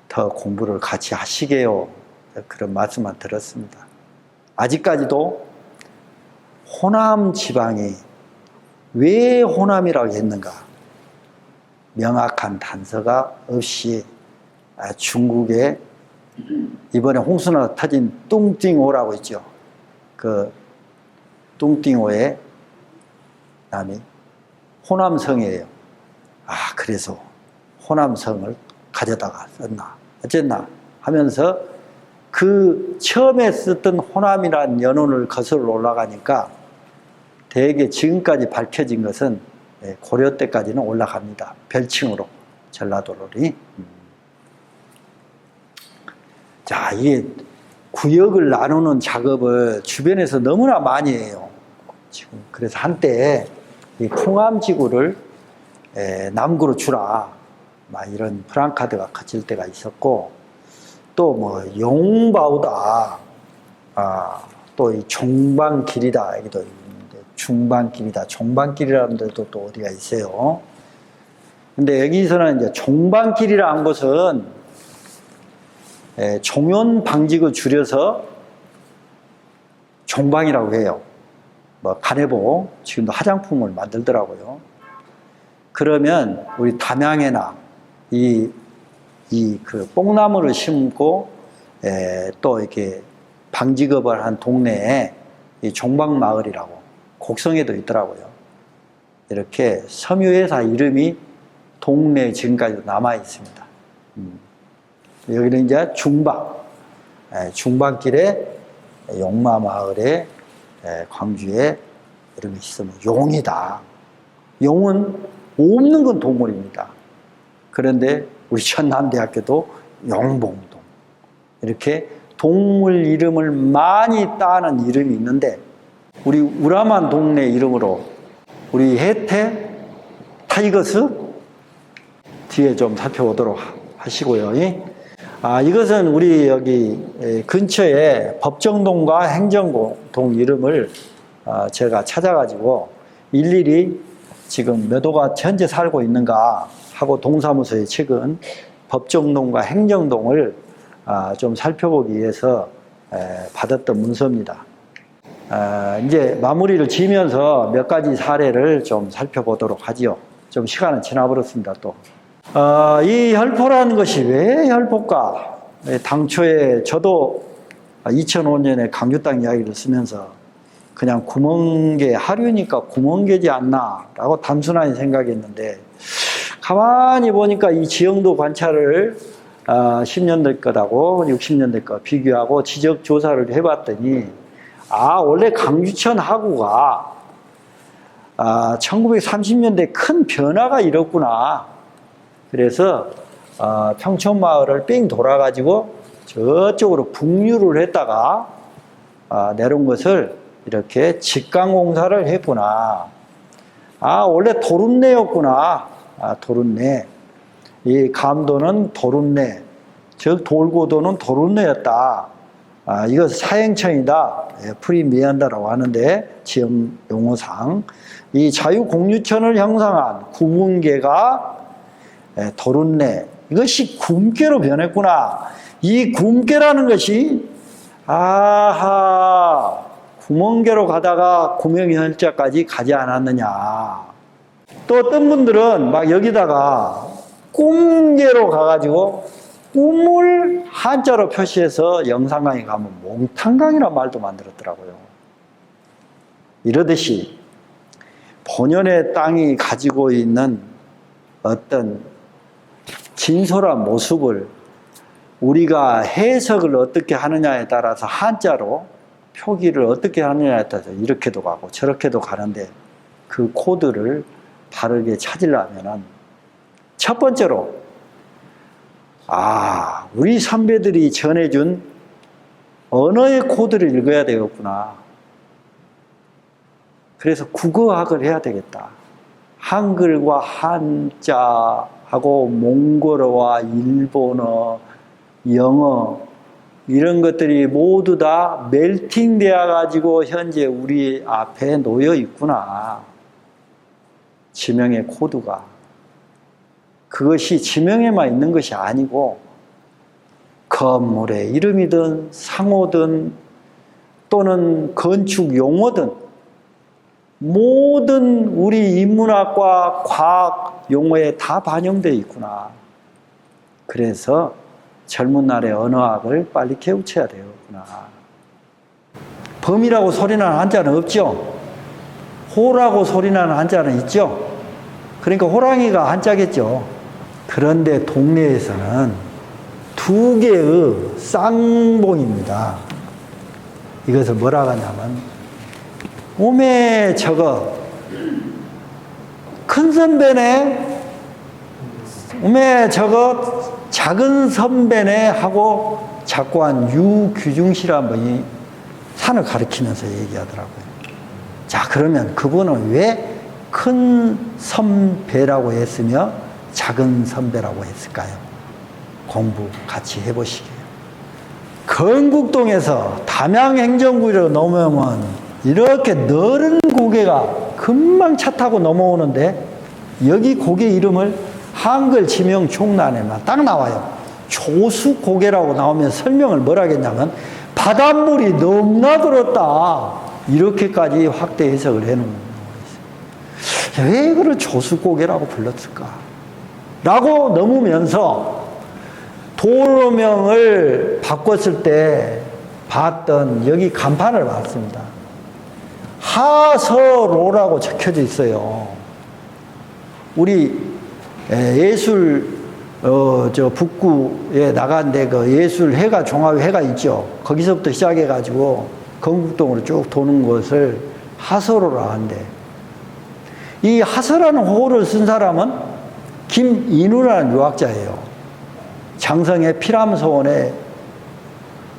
더 공부를 같이 하시게요. 그런 말씀만 들었습니다. 아직까지도 호남 지방이 왜 호남이라고 했는가? 명확한 단서가 없이 중국에 이번에 홍수나 터진 뚱띵호라고 있죠. 그 뚱띵호의 남이 호남성이에요. 그래서 호남성을 가져다가 썼나 어쨌나 하면서 그 처음에 썼던 호남이라는 연원을 거슬러 올라가니까 대개 지금까지 밝혀진 것은 고려 때까지는 올라갑니다. 별칭으로 전라도로리. 자, 이게 구역을 나누는 작업을 주변에서 너무나 많이 해요. 지금 그래서 한때 이 풍암지구를 남구로 주라, 막 이런 프랑카드가 거칠 때가 있었고, 또 뭐 용바우다, 또 이 종방길이다 여기도 있는데 중방길이다, 종방길이라는 데도 또 어디가 있어요. 근데 여기서는 이제 종방길이라는 것은 종연방직을 줄여서 종방이라고 해요. 뭐 가네보 지금도 화장품을 만들더라고요. 그러면 우리 담양에나 그 뽕나무를 심고 또 이렇게 방직업을 한 동네에 이 종방마을이라고 곡성에도 있더라고요. 이렇게 섬유회사 이름이 동네에 지금까지도 남아 있습니다. 여기는 이제 중방길에 용마마을에 광주에 이름이 있으면 용이다. 용은 없는 건 동물입니다. 그런데 우리 전남대학교도 용봉동 이렇게 동물 이름을 많이 따는 이름이 있는데 우리 우라만 동네 이름으로 우리 혜태 타이거스 뒤에 좀 살펴보도록 하시고요. 이것은 우리 여기 근처에 법정동과 행정동 이름을 제가 찾아가지고 일일이 지금 몇 호가 현재 살고 있는가 하고 동사무소에 최근 법정동과 행정동을 좀 살펴보기 위해서 받았던 문서입니다. 이제 마무리를 지으면서 몇 가지 사례를 좀 살펴보도록 하지요. 좀 시간은 지나버렸습니다, 또. 이 혈포라는 것이 왜 혈포일까? 당초에 저도 2005년에 강주 땅 이야기를 쓰면서 그냥 구멍개, 하류니까 구멍개지 않나 라고 단순하게 생각했는데 가만히 보니까 이 지형도 관찰을 10년대 것하고 60년대 것 비교하고 지적 조사를 해봤더니 원래 강주천 하구가 1930년대 큰 변화가 일었구나. 그래서 평촌마을을 뺑 돌아가지고 저쪽으로 북류를 했다가 내려온 것을 이렇게 직강공사를 했구나. 원래 도룬내였구나. 도룬내. 이 감도는 도룬내, 즉 돌고도는 도룬내였다. 이것 사행천이다. 프리미한다라고 하는데 지역 용어상 이 자유공유천을 형성한 구분계가 도룬내, 이것이 굼계로 변했구나. 이 굼계라는 것이 아하 구멍계로 가다가 구명현자까지 가지 않았느냐. 또 어떤 분들은 막 여기다가 꿈계로 가가지고 꿈을 한자로 표시해서 영산강에 가면 몽탄강이라는 말도 만들었더라고요. 이러듯이 본연의 땅이 가지고 있는 어떤 진솔한 모습을 우리가 해석을 어떻게 하느냐에 따라서 한자로 표기를 어떻게 하느냐에 따라서 이렇게도 가고 저렇게도 가는데 그 코드를 바르게 찾으려면 첫 번째로 우리 선배들이 전해준 언어의 코드를 읽어야 되겠구나. 그래서 국어학을 해야 되겠다. 한글과 한자하고 몽골어와 일본어, 영어 이런 것들이 모두 다 멜팅되어 가지고 현재 우리 앞에 놓여 있구나. 지명의 코드가. 그것이 지명에만 있는 것이 아니고 건물의 이름이든 상호든 또는 건축 용어든 모든 우리 인문학과 과학 용어에 다 반영되어 있구나. 그래서 젊은 날의 언어학을 빨리 깨우쳐야 되겠구나. 범이라고 소리나는 한자는 없죠. 호라고 소리나는 한자는 있죠. 그러니까 호랑이가 한자겠죠. 그런데 동네에서는 두 개의 쌍봉입니다. 이것을 뭐라고 하냐면 오메 저거 큰 선배네 오메 저거 작은 선배네 하고 자꾸 한 유규중시란 분이 산을 가리키면서 얘기하더라고요. 자, 그러면 그분은 왜 큰 선배라고 했으며 작은 선배라고 했을까요? 공부 같이 해보시게요. 건국동에서 담양행정구로 넘어오면 이렇게 넓은 고개가 금방 차 타고 넘어오는데 여기 고개 이름을 한글 지명 총란에만 딱 나와요. 조수고개라고 나오면 설명을 뭐라 하겠냐면 바닷물이 넘나들었다. 이렇게까지 확대 해석을 해놓은 거예요. 왜 그걸 조수고개라고 불렀을까? 라고 넘으면서 도로명을 바꿨을 때 봤던 여기 간판을 봤습니다. 하서로라고 적혀져 있어요. 우리 예술 북구에 나간데 그 예술회가 종합회가 있죠. 거기서부터 시작해가지고 건국동으로 쭉 도는 것을 하서로라 한대. 이 하서라는 호를 쓴 사람은 김인우라는 유학자예요. 장성의 피람소원에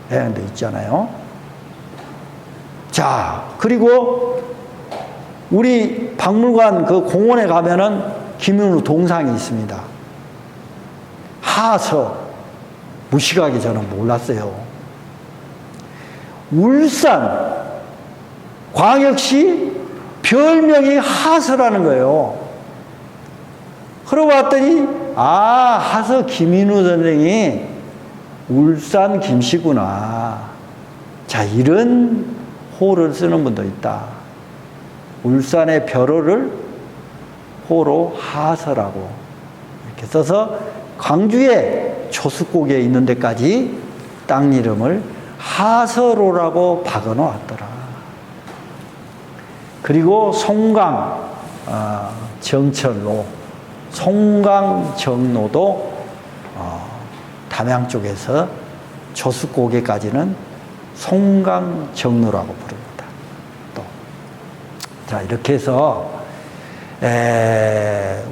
돼 있잖아요. 자, 그리고 우리 박물관 그 공원에 가면은 김인우 동상이 있습니다. 하서, 무식하게 저는 몰랐어요. 울산 광역시 별명이 하서라는 거예요. 그러고 봤더니 하서 김인우 선생이 울산 김씨구나. 자, 이런 호를 쓰는 분도 있다. 울산의 벼로를 호로 하서라고 이렇게 써서 광주에 조수고개에 있는 데까지 땅 이름을 하서로라고 박아놓았더라. 그리고 송강 정철로, 송강 정로도 담양 쪽에서 조수고개까지는 송강 정로라고 부릅니다. 또, 자, 이렇게 해서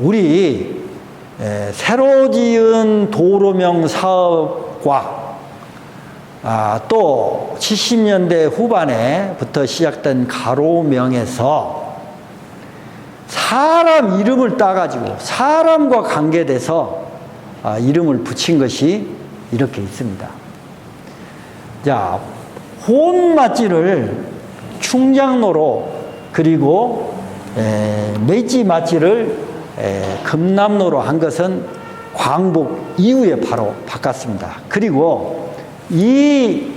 우리 새로 지은 도로명 사업과 또 70년대 후반에부터 시작된 가로명에서 사람 이름을 따가지고 사람과 관계돼서 이름을 붙인 것이 이렇게 있습니다. 자, 혼맛지를 충장로로 그리고 매지 맛지를 금남로로 한 것은 광복 이후에 바로 바꿨습니다. 그리고 이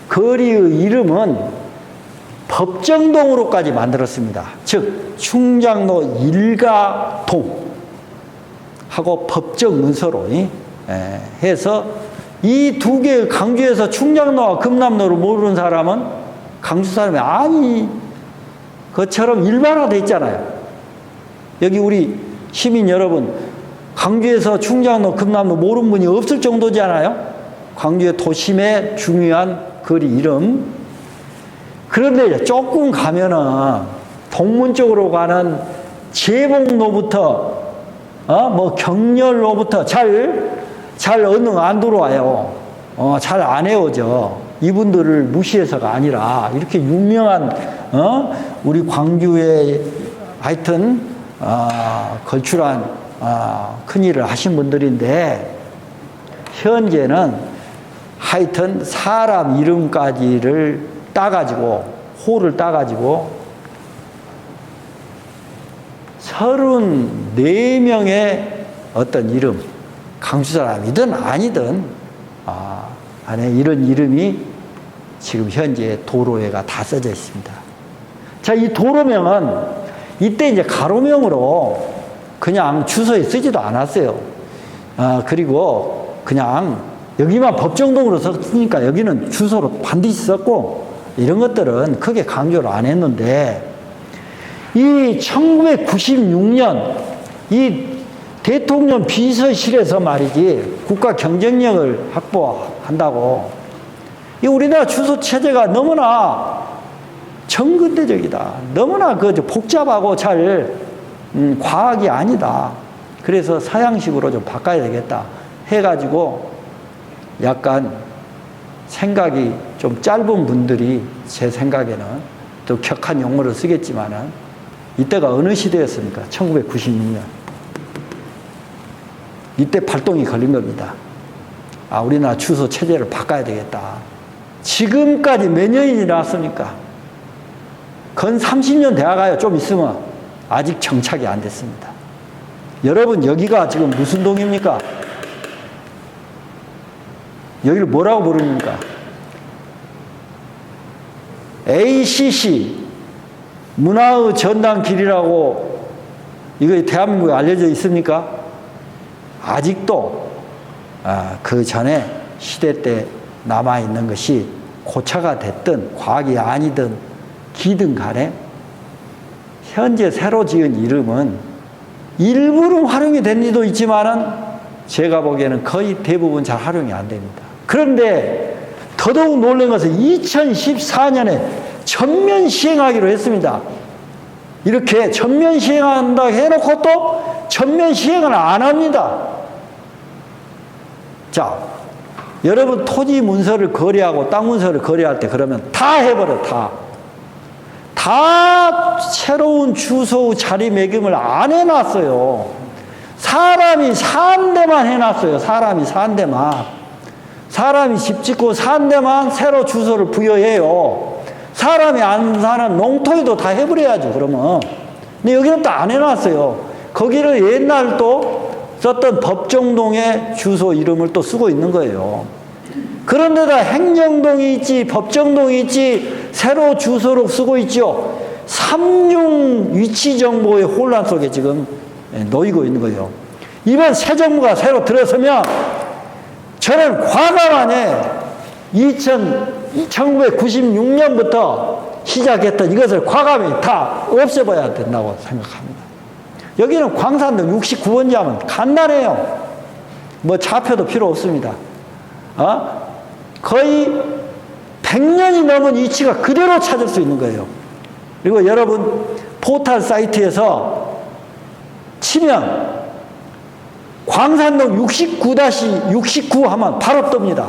거리의 이름은 법정동으로까지 만들었습니다. 즉 충장로 일가동 하고 법정문서로 해서 이 두 개의 강주에서 충장로와 금남로를 모르는 사람은 강주 사람이 아니 그처럼 일반화되어 있잖아요. 여기 우리 시민 여러분 강주에서 충장로 금남로 모르는 분이 없을 정도잖아요. 광주의 도심의 중요한 거리 이름. 그런데 조금 가면은 동문 쪽으로 가는 제복로부터 뭐 경렬로부터 잘 언능 안 들어와요. 잘 안 헤어져. 이분들을 무시해서가 아니라 이렇게 유명한 우리 광주에 하여튼 걸출한 큰일을 하신 분들인데 현재는 하여튼 사람 이름까지를 따가지고 호를 따가지고 34명의 어떤 이름 강주 사람이든 아니든 안에 이런 이름이 지금 현재 도로에가 다 써져 있습니다. 자, 이 도로명은 이때 이제 가로명으로 그냥 주소에 쓰지도 않았어요. 그리고 그냥 여기만 법정동으로 썼으니까 여기는 주소로 반드시 썼고 이런 것들은 크게 강조를 안 했는데 이 1996년 이 대통령 비서실에서 말이지 국가 경쟁력을 확보한다고 이 우리나라 주소 체제가 너무나 정근대적이다. 너무나 복잡하고 잘 과학이 아니다. 그래서 서양식으로 좀 바꿔야 되겠다 해가지고 약간 생각이 좀 짧은 분들이 제 생각에는 또 격한 용어를 쓰겠지만은 이때가 어느 시대였습니까? 1996년. 이때 발동이 걸린 겁니다. 우리나라 주소 체제를 바꿔야 되겠다. 지금까지 몇 년이 지났습니까? 건 30년 돼가요. 좀 있으면 아직 정착이 안 됐습니다. 여러분 여기가 지금 무슨 동입니까? 여기를 뭐라고 부릅니까? ACC 문화의 전당길이라고 이거 대한민국에 알려져 있습니까? 아직도 그 전에 시대 때 남아있는 것이 고차가 됐든 과학이 아니든 기든 간에 현재 새로 지은 이름은 일부는 활용이 된 일도 있지만은 제가 보기에는 거의 대부분 잘 활용이 안 됩니다. 그런데 더더욱 놀란 것은 2014년에 전면 시행하기로 했습니다. 이렇게 전면 시행한다 해놓고 또 전면 시행을 안 합니다. 자, 여러분 토지 문서를 거래하고 땅 문서를 거래할 때 그러면 다 해버려, 다 새로운 주소 자리매김을 안 해놨어요. 사람이 산 데만 해놨어요. 사람이 산 데만. 사람이 집 짓고 산 데만 새로 주소를 부여해요. 사람이 안 사는 농토에도 다 해버려야죠, 그러면. 근데 여기는 또 안 해놨어요. 거기를 옛날 또 썼던 법정동의 주소 이름을 또 쓰고 있는 거예요. 그런데다 행정동이 있지, 법정동이 있지, 새로 주소로 쓰고 있죠. 삼중 위치 정보의 혼란 속에 지금 놓이고 있는 거예요. 이번 새 정부가 새로 들어서면 저는 과감하게 1996년부터 시작했던 이것을 과감히 다 없애버려야 된다고 생각합니다. 여기는 광산동 69번지 하면 간단해요. 뭐 좌표도 필요 없습니다. 거의 100년이 넘은 위치가 그대로 찾을 수 있는 거예요. 그리고 여러분 포털 사이트에서 치면 광산동 69-69 하면 바로 뜹니다.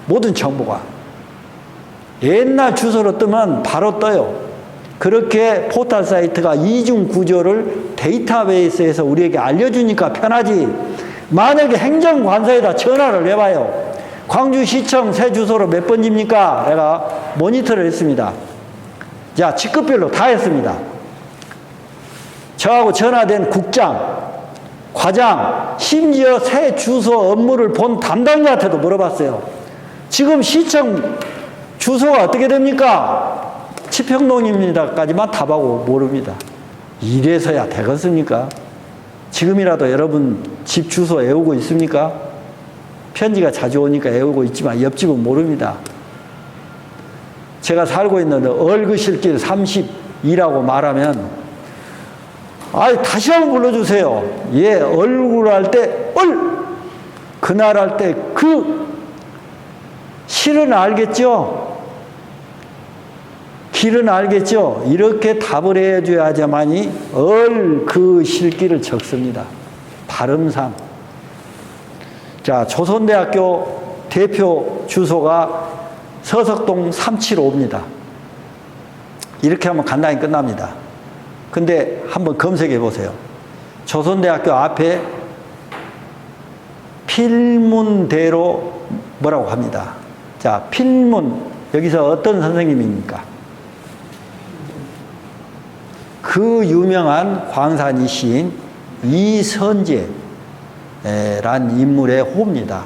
모든 정보가. 옛날 주소로 뜨면 바로 떠요. 그렇게 포털 사이트가 이중 구조를 데이터베이스에서 우리에게 알려주니까 편하지. 만약에 행정관서에다 전화를 해봐요. 광주시청 새 주소로 몇 번집니까? 내가 모니터를 했습니다. 자, 직급별로 다 했습니다. 저하고 전화된 국장, 과장, 심지어 새 주소 업무를 본 담당자한테도 물어봤어요. 지금 시청 주소가 어떻게 됩니까? 치평동입니다까지만 답하고 모릅니다. 이래서야 되겠습니까? 지금이라도 여러분 집 주소 외우고 있습니까? 편지가 자주 오니까 외우고 있지만 옆집은 모릅니다. 제가 살고 있는 얼그실길 32라고 말하면 다시 한번 불러주세요. 예, 얼굴 할 때 그날 할 때 실은 알겠죠? 길은 알겠죠? 이렇게 답을 해줘야지만이 그 실길을 적습니다. 발음상. 자, 조선대학교 대표 주소가 서석동 375입니다. 이렇게 하면 간단히 끝납니다. 근데 한번 검색해 보세요. 조선대학교 앞에 필문대로 뭐라고 합니다. 자, 필문. 여기서 어떤 선생님입니까? 그 유명한 광산이 시인 이선재란 인물의 호입니다.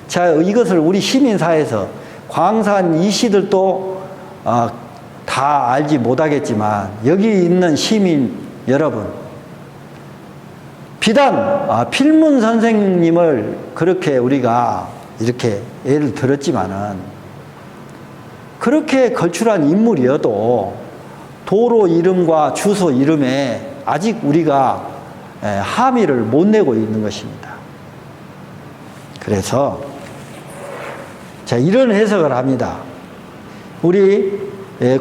자, 이것을 우리 시민사회에서 광산 이씨들도 다 알지 못하겠지만 여기 있는 시민 여러분, 비단 필문 선생님을 그렇게 우리가 이렇게 예를 들었지만은 그렇게 걸출한 인물이어도 도로 이름과 주소 이름에 아직 우리가 함의를 못 내고 있는 것입니다. 그래서 자, 이런 해석을 합니다. 우리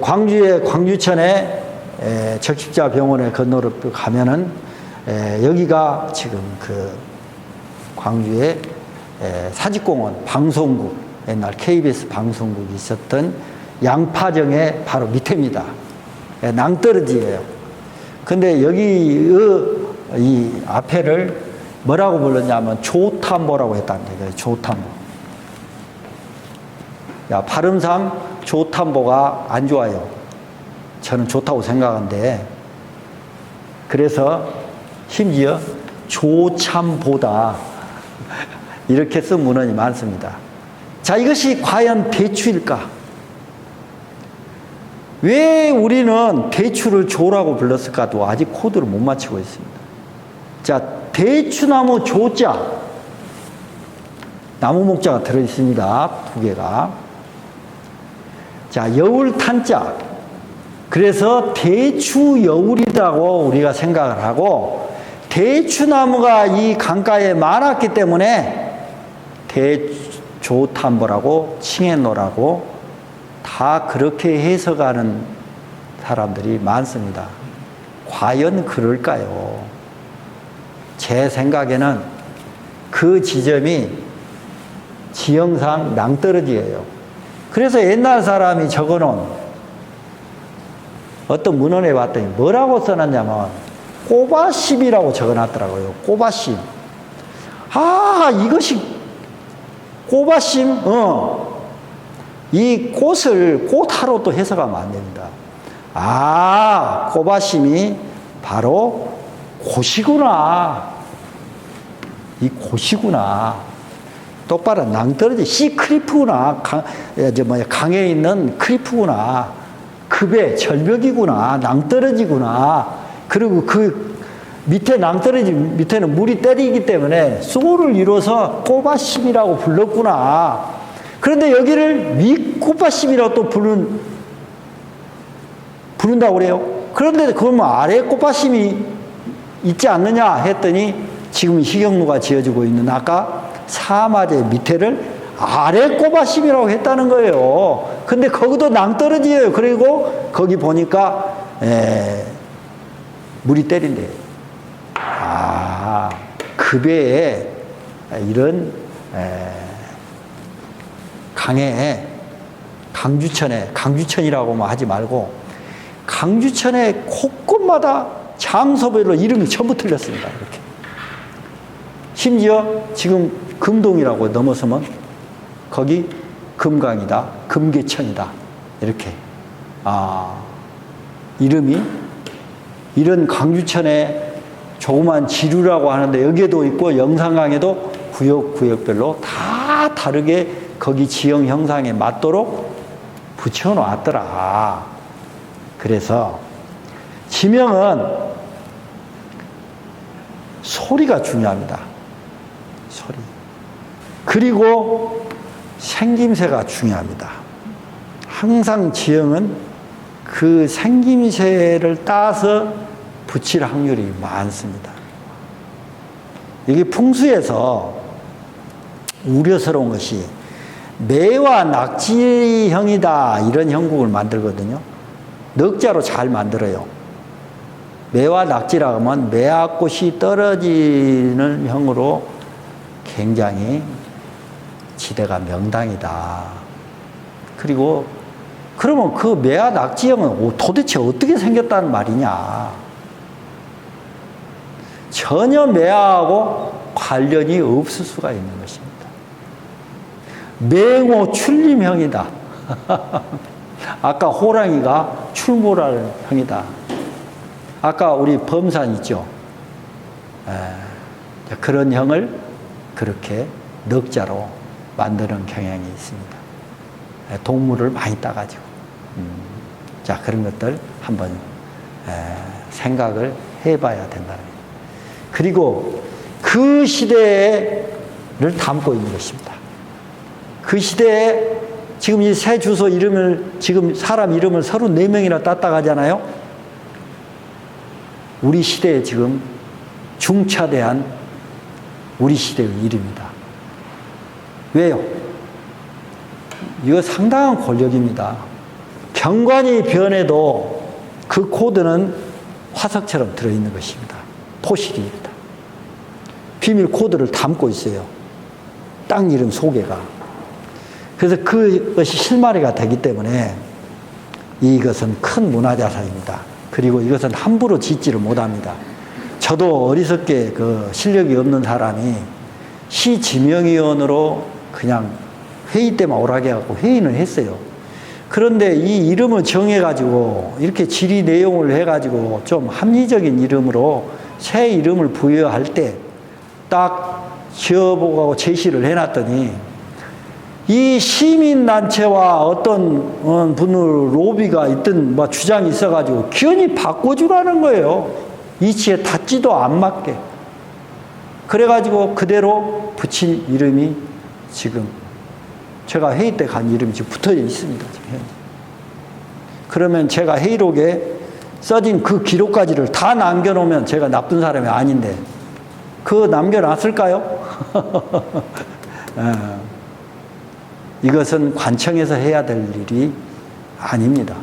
광주의 광주천에 적십자병원에 건너로 가면은 여기가 지금 그 광주의 사직공원 방송국, 옛날 KBS 방송국이 있었던 양파정의 바로 밑에입니다. 낭떠러지예요. 근데 여기의 이 앞에를 뭐라고 불렀냐면 조탐보라고 했다는 거예요. 조탐보. 발음상 조탐보가 안 좋아요. 저는 좋다고 생각하는데, 그래서 심지어 조참보다 이렇게 쓴 문헌이 많습니다. 자, 이것이 과연 대추일까? 왜 우리는 대추를 조라고 불렀을까도 아직 코드를 못 맞추고 있습니다. 자, 대추나무 조자, 나무 목자가 들어있습니다. 두 개가. 자, 여울탄자. 그래서 대추여울이라고 우리가 생각을 하고, 대추나무가 이 강가에 많았기 때문에 대조탐보라고 칭해놓으라고 다 그렇게 해석하는 사람들이 많습니다. 과연 그럴까요? 제 생각에는 그 지점이 지형상 낭떠러지예요. 그래서 옛날 사람이 적어놓은 어떤 문헌에 봤더니 뭐라고 써놨냐면 꼬바심이라고 적어놨더라고요. 꼬바심. 이것이 꼬바심? 이 꽃을 꽃하로 또 해석하면 안 됩니다. 꼬바심이 바로 곳이구나. 이 곳이구나. 똑바로 낭떠러지 시크리프구나. 강에 있는 크리프구나. 급의 절벽이구나. 낭떠러지구나. 그리고 그 밑에 낭떠러지 밑에는 물이 때리기 때문에 소를 이뤄서 꼬바심이라고 불렀구나. 그런데 여기를 윗꽃바심이라고 또 부른다고 그래요. 그런데 그러면 아래 꽃바심이 있지 않느냐 했더니 지금 희경루가 지어주고 있는 아까 사마제 밑에를 아래 꽃바심이라고 했다는 거예요. 근데 거기도 낭떠러지예요. 그리고 거기 보니까 물이 때린대요. 그 배에 이런 강에 강주천이라고만 하지 말고 강주천의 곳곳마다 장소별로 이름이 전부 틀렸습니다. 이렇게. 심지어 지금 금동이라고 넘어서면 거기 금강이다, 금계천이다. 이렇게. 이름이 이런 강주천의 조그만 지류라고 하는데 여기에도 있고 영산강에도 구역구역별로 다 다르게 거기 지형 형상에 맞도록 붙여놓았더라. 그래서 지명은 소리가 중요합니다. 소리. 그리고 생김새가 중요합니다. 항상 지형은 그 생김새를 따서 붙일 확률이 많습니다. 이게 풍수에서 우려스러운 것이 매와 낙지형이다 이런 형국을 만들거든요. 넉자로 잘 만들어요. 매와 낙지라고 하면 매화꽃이 떨어지는 형으로 굉장히 지대가 명당이다. 그리고 그러면 그 매화 낙지형은 도대체 어떻게 생겼다는 말이냐. 전혀 매화하고 관련이 없을 수가 있는 것입니다. 맹호 출림형이다. 아까 호랑이가 출몰할 형이다. 아까 우리 범산 있죠. 그런 형을 그렇게 넉자로 만드는 경향이 있습니다. 동물을 많이 따가지고. 자, 그런 것들 한번 생각을 해봐야 된다는 거예요. 그리고 그 시대를 담고 있는 것입니다. 그 시대에 지금 이 새 주소 이름을, 지금 사람 이름을 34명이나 땄다 가잖아요. 우리 시대에 지금 중차대한 우리 시대의 이름이다. 왜요? 이거 상당한 권력입니다. 경관이 변해도 그 코드는 화석처럼 들어있는 것입니다. 토식입니다. 비밀 코드를 담고 있어요. 땅 이름 소개가. 그래서 그것이 실마리가 되기 때문에 이것은 큰 문화자산입니다. 그리고 이것은 함부로 짓지를 못합니다. 저도 어리석게 그 실력이 없는 사람이 시지명위원으로 그냥 회의 때만 오라게 해갖고 회의는 했어요. 그런데 이 이름을 정해가지고 이렇게 질의 내용을 해가지고 좀 합리적인 이름으로 새 이름을 부여할 때 딱 지어보고 제시를 해놨더니 이 시민단체와 어떤 분을 로비가 있든 뭐 주장이 있어가지고 기원히 바꿔주라는 거예요. 이치에 닿지도 안 맞게. 그래가지고 그대로 붙인 이름이 지금 제가 회의 때 간 이름이 지금 붙어 있습니다. 지금. 그러면 제가 회의록에 써진 그 기록까지를 다 남겨놓으면 제가 나쁜 사람이 아닌데 그거 남겨놨을까요? 이것은 관청에서 해야 될 일이 아닙니다.